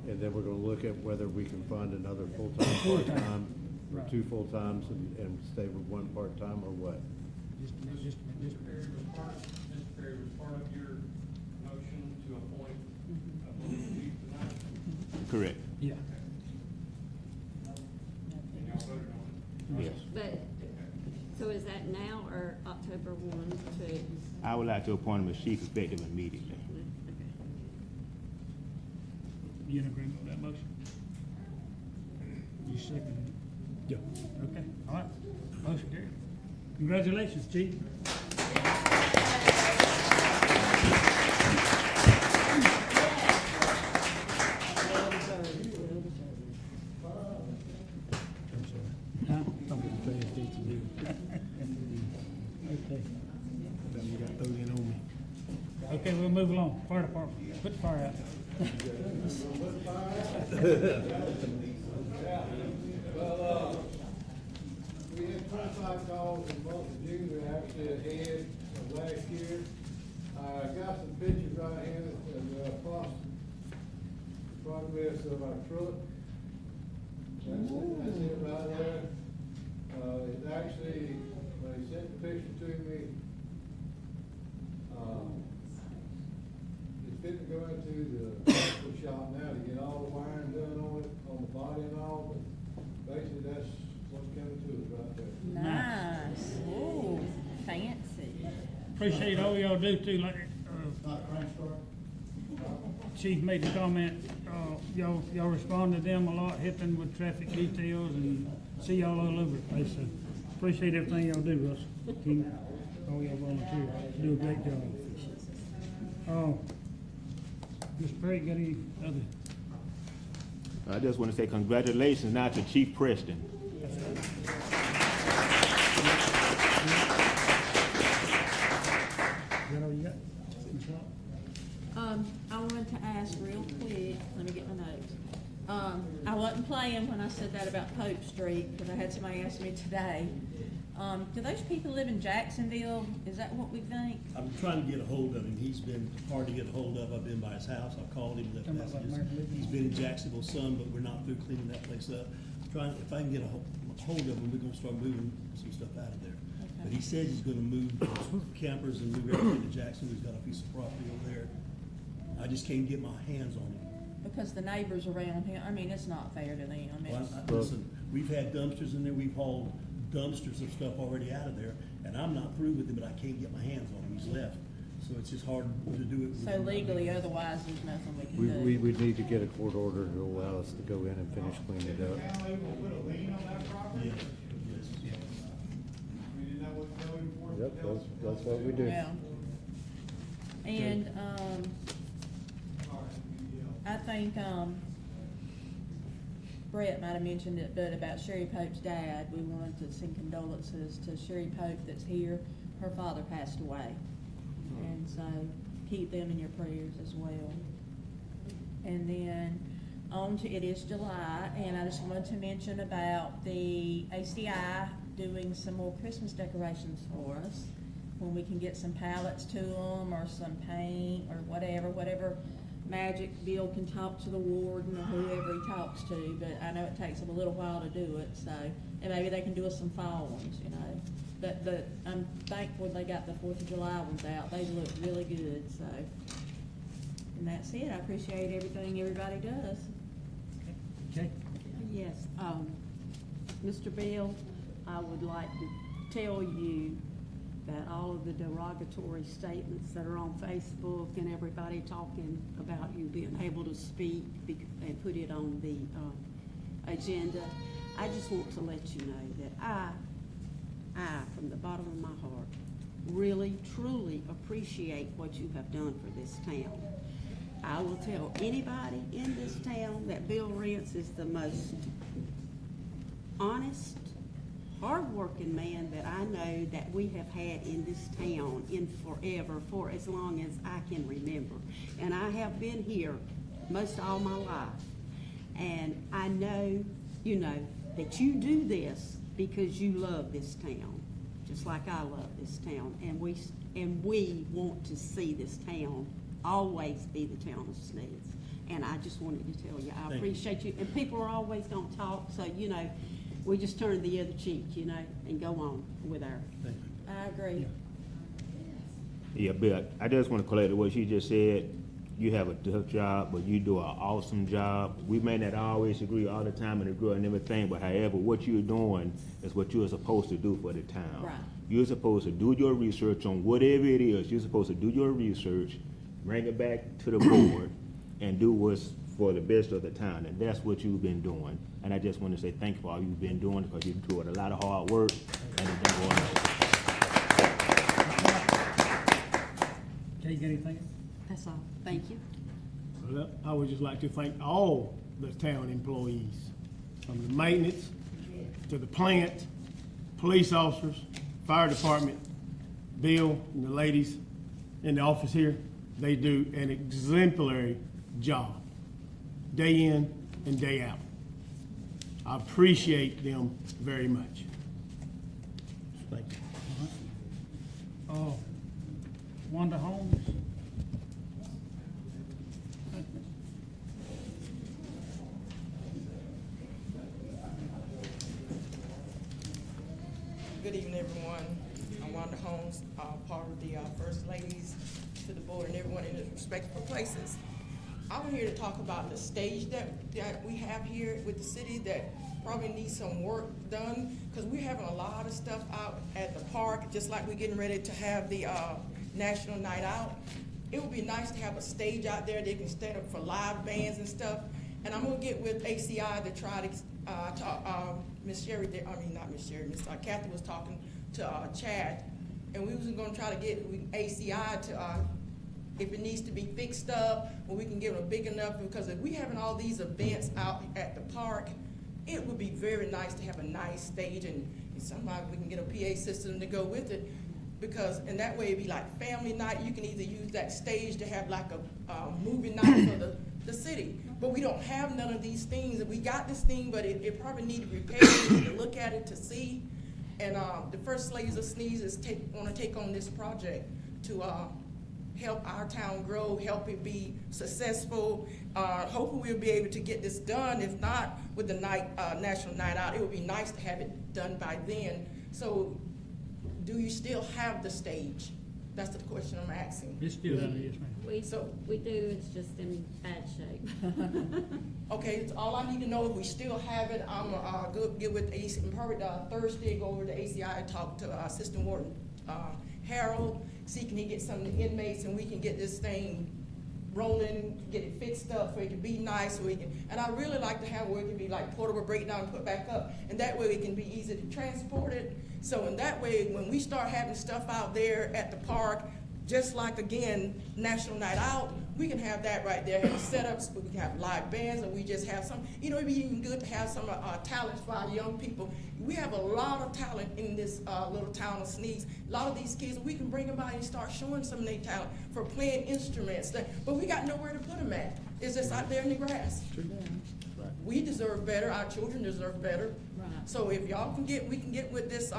And then we're gonna look at whether we can fund another full-time, part-time, or Right. 2 full-times and stay with 1 part-time, or what? Just a minute. Mr. Perry, was part of your motion to appoint a police chief tonight? Correct. Yeah. And y'all voted on it? Yes. But, so is that now or October 1 to? I would like to appoint him as chief effective immediately. You in agreement with that motion? You seconded it? Yeah. Okay, all right. Motion carried. Congratulations, chief. Huh? I'm gonna pay attention to it. Okay. You got those in on me. Okay, we'll move along. Fire department, put the fire out. Well, we had 25 calls in month of June, we're actually ahead of last year. I got some pictures right here of progress of our truck. That's it right there. It's actually, when he sent the picture to me, it's fitting to go into the shop now to get all the wiring done on it, on the body and all, but basically that's what's coming to us right there. Nice. Ooh, fancy. Appreciate all y'all do too, like, Chief made the comment, y'all respond to them a lot, helping with traffic details and see y'all all over the place, so appreciate everything y'all do, Russell. Keep all y'all volunteers, do a great job. Mr. Perry, got any other? I just want to say congratulations now to Chief Preston. Is that all you got? Ms. Locke? I wanted to ask real quick, let me get my notes. I wasn't playing when I said that about Pope Street, because I had somebody ask me today. Do those people live in Jacksonville? Is that what we think? I'm trying to get a hold of him. He's been hard to get a hold of. I've been by his house. I've called him, left Talking about like messages. American Legion? He's been in Jacksonville some, but we're not through cleaning that place up. Trying, if I can get a hold of him, we're gonna start moving some stuff out of there. But he said he's gonna move campers and move everything to Jacksonville. He's got a piece of property over there. I just can't get my hands on him. Because the neighbors around him, I mean, it's not fair to them. Well, It's, listen, we've had dumpsters in there. We've hauled dumpsters of stuff already out of there, and I'm not through with him, but I can't get my hands on him. He's left. So it's just hard to do it. so legally, otherwise, there's nothing we can do. We would need to get a court order to allow us to go in and finish cleaning it up. Yes, yes. Yep, that's what we do. Yeah. And, I think, Brett might have mentioned it, but about Sherry Pope's dad, we wanted to send condolences to Sherry Pope that's here. Her father passed away. And so keep them in your prayers as well. And then it is July, and I just wanted to mention about the ACI doing some more Christmas decorations for us. When we can get some pallets to them, or some paint, or whatever magic Bill can talk to the warden or whoever he talks to, but I know it takes them a little while to do it, so, and maybe they can do us some fall ones, you know. But I'm thankful they got the 4th of July ones out, they look really good, so. And that's it, I appreciate everything everybody does. Okay. Yes, Mr. Bill, I would like to tell you that all of the derogatory statements that are on Facebook and everybody talking about you being able to speak and put it on the agenda, I just want to let you know that I, from the bottom of my heart, really, truly appreciate what you have done for this town. I will tell anybody in this town that Bill Rentz is the most honest, hard-working man that I know that we have had in this town in forever, for as long as I can remember. And I have been here most all my life. And I know, that you do this because you love this town, just like I love this town. And we want to see this town always be the town of Sneads. And I just wanted to tell you, I Thank you. appreciate you. And people are always gonna talk, so, you know, we just turn the other cheek, you know, and go on with our. Thank you. I agree. Yeah, Bill, I just want to collect what you just said. You have a tough job, but you do an awesome job. We may not always agree all the time and agree on everything, but however, what you're doing is what you're supposed to do for the town. Right. You're supposed to do your research on whatever it is. You're supposed to do your research, bring it back to the board, and do what's for the best of the town. And that's what you've been doing. And I just want to say thank you for all you've been doing, because you've doing a lot of hard work, and it's been going on. Okay, you got anything? That's all. Thank you. Well, I would just like to thank all the town employees, from the maintenance to the plant, police officers, fire department, Bill and the ladies in the office here. They do an exemplary job, day in and day out. I appreciate them very much. Thank you. Oh, Wanda Holmes? Good evening, everyone. I'm Wanda Holmes, part of the First Ladies, to the board and everyone in their respectful places. I'm here to talk about the stage that we have here with the city that probably needs some work done, because we're having a lot of stuff out at the park, just like we're getting ready to have the National Night Out. It would be nice to have a stage out there they can stand up for live bands and stuff. And I'm gonna get with ACI to try to talk, Miss Sherry, not Miss Sherry, Miss Kathy was talking to Chad, and we was gonna try to get ACI to, if it needs to be fixed up, or we can give them big enough, because if we having all these events out at the park, it would be very nice to have a nice stage, and somehow we can get a PA system to go with it, because, and that way it'd be like family night. You can either use that stage to have like a movie night for the city, but we don't have none of these things. We got this thing, but it probably need repairs. We need to look at it to see. And the First Ladies of Sneads want to take on this project to help our town grow, help it be successful. Hopefully we'll be able to get this done. If not, with the National Night Out, it would be nice to have it done by then. So, do you still have the stage? That's the question I'm asking. It's still out there, yes, ma'am. We do, it's just in bad shape. Okay, so all I need to know if we still have it. I'm gonna get with AC, and probably Thursday, go over to ACI and talk to Assistant Warden Harold, see can he get some of the inmates, and we can get this thing rolling, get it fixed up so it can be nice, so we can, and I really like to have where it can be like portable, breakdown, and put back up, and that way it can be easy to transport it. So in that way, when we start having stuff out there at the park, just like, again, National Night Out, we can have that right there, have setups, we can have live bands, and we just have some, you know, it'd be even good to have some talents for our young people. We have a lot of talent in this little town of Sneads. A lot of these kids, we can bring them out and start showing some of their talent for playing instruments, but we got nowhere to put them at. It's just out there in the grass. We deserve better, our children deserve better. Right. So if y'all can we can get with this,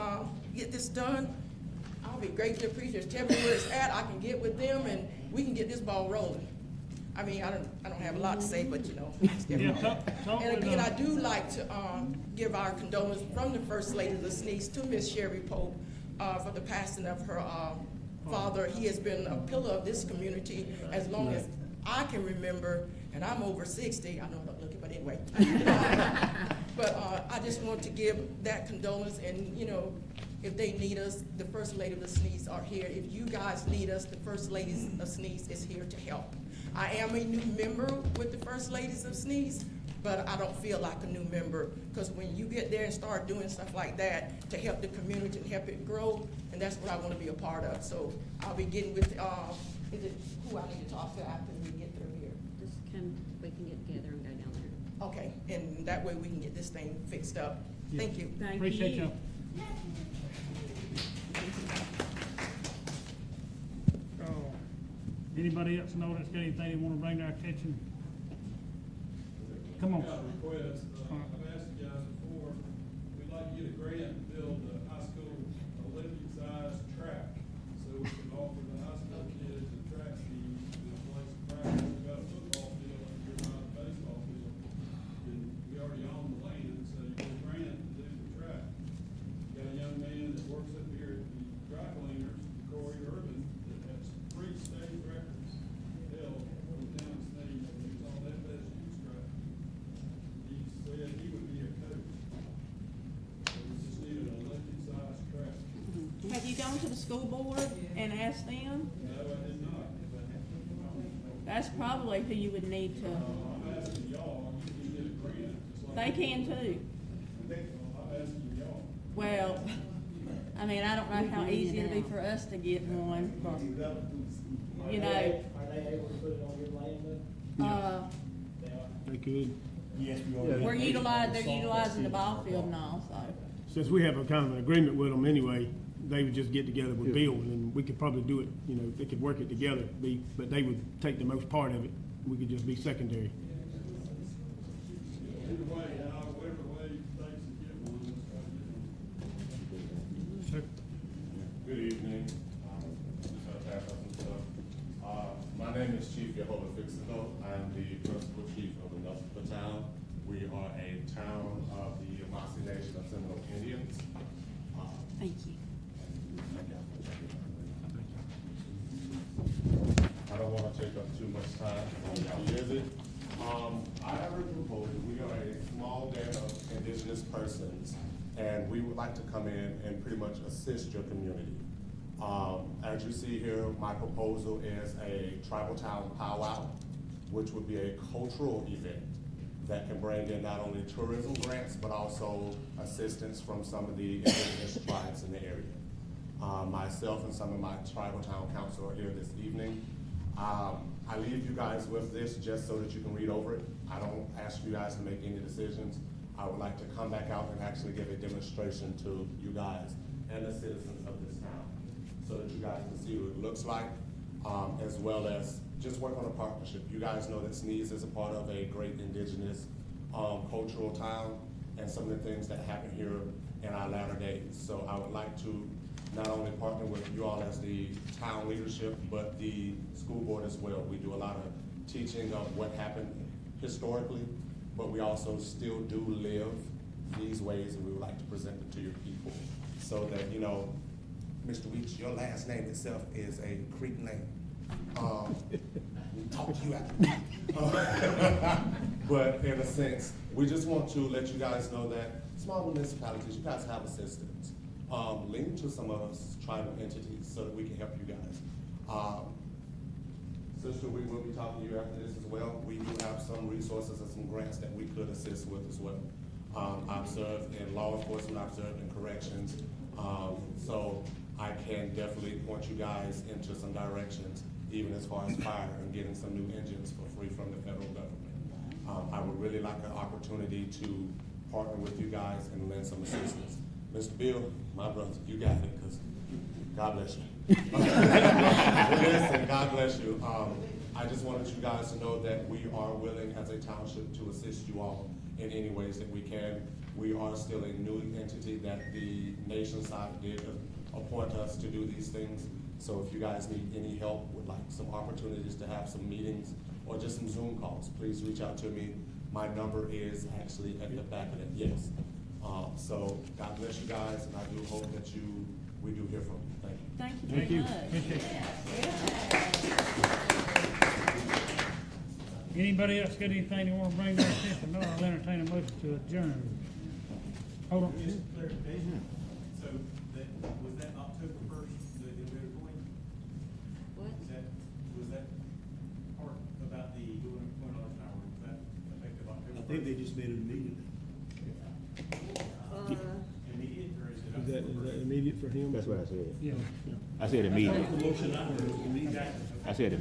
get this done, I'll be greatly appreciative. Tell me where it's at, I can get with them, and we can get this ball rolling. I mean, I don't have a lot to say, but you know. Yeah, talk And with, again, I do like to give our condolences from the First Lady of the Sneads to Miss Sherry Pope for the passing of her father. He has been a pillar of this community as long as I can remember, and I'm over 60. I know I'm not looking, but anyway. But I just want to give that condolence, and you know, if they need us, the First Lady of the Sneads are here. If you guys need us, the First Ladies of Sneads is here to help. I am a new member with the First Ladies of Sneads, but I don't feel like a new member, because when you get there and start doing stuff like that to help the community and help it grow, and that's what I want to be a part of. So I'll be getting with, is it who I need to talk to after we get through here? Just we can get together and go down there. Okay, and that way we can get this thing fixed up. Thank you. Appreciate y'all. Oh, anybody else know that's got anything they wanna bring to our attention? Come on. I've got a request. I've asked you guys before, we'd like to get a grant to build a high school Olympic-sized track, so we can offer the high school kids a track team to play some practice. We've got a football field under on to the school board and ask them? No, I did not. That's probably who you would need to, I'm asking y'all, you can get a grant, just they like. can too. I'm asking y'all. Well, I mean, I don't know how easy it'll be for us to get one, but, you know, Are they able to put it on your land though? They are. They could. Yes, we are. they're utilizing the ball field and all, so. Since we have a kind of an agreement with them anyway, they would just get together with Bill, and then we could probably do it, you know, they could work it together, but they would take the most part of it. We could just be secondary. Either way, whatever way you think to get one, let's try to get one. Sir, Good evening. My name is Chief Yehola Fixico. I'm the principal chief of the Nelsonville town. We are a town of the Yamasee Nation of Seminole Indians. Thank you. I don't want to take up too much time on y'all visit. I have a proposal. We are a small band of indigenous persons, and we would like to come in and pretty much assist your community. As you see here, my proposal is a tribal town powwow, which would be a cultural event that can bring in not only tourism grants, but also assistance from some of the indigenous tribes in the area. Myself and some of my tribal town council are here this evening. I leave you guys with this just so that you can read over it. I don't ask you guys to make any decisions. I would like to come back out and actually give a demonstration to you guys and the citizens of this town, so that you guys can see what it looks like, as well as just work on a partnership. You guys know that Sneads is a part of a great indigenous cultural town, and some of the things that happen here in our latter days. So I would like to not only partner with you all as the town leadership, but the school board as well. We do a lot of teaching of what happened historically, but we also still do live these ways, and we would like to present it to your people, so that, you know, Mr. Weeks, your last name itself is a Creek name. Talk you out. But in a sense, we just want to let you guys know that small municipalities, you guys have assistance. Lean to some of us tribal entities so that we can help you guys. Sister, we will be talking to you after this as well. We do have some resources and some grants that we could assist with as well. I've served in law enforcement, I've served in corrections. So I can definitely point you guys into some directions, even as far as fire and getting some new engines for free from the federal government. I would really like an opportunity to partner with you guys and lend some assistance. Mr. Bill, my brother, you got it, because God bless you. Listen, God bless you. I just wanted you guys to know that we are willing as a township to assist you all in any ways that we can. We are still a new entity that the nation side did appoint us to do these things. So if you guys need any help with like some opportunities to have some meetings or just some Zoom calls, please reach out to me. My number is actually at the back of it, yes. So God bless you guys, and I do hope that we do hear from you. Thank you. Thank you very Thank you. much. Appreciate it. Anybody else got anything they wanna bring to our attention? No, I'll entertain a motion to adjourn. Hold on. Just clarification. So was that October 1st, the appointment? What? Was that part about the doing $20 an hour, was that effective October 1st? I think they just made it immediate. Immediate, or is it? Is that immediate for him? That's what I said. Yeah. I said immediate. The motion I heard was immediate. I said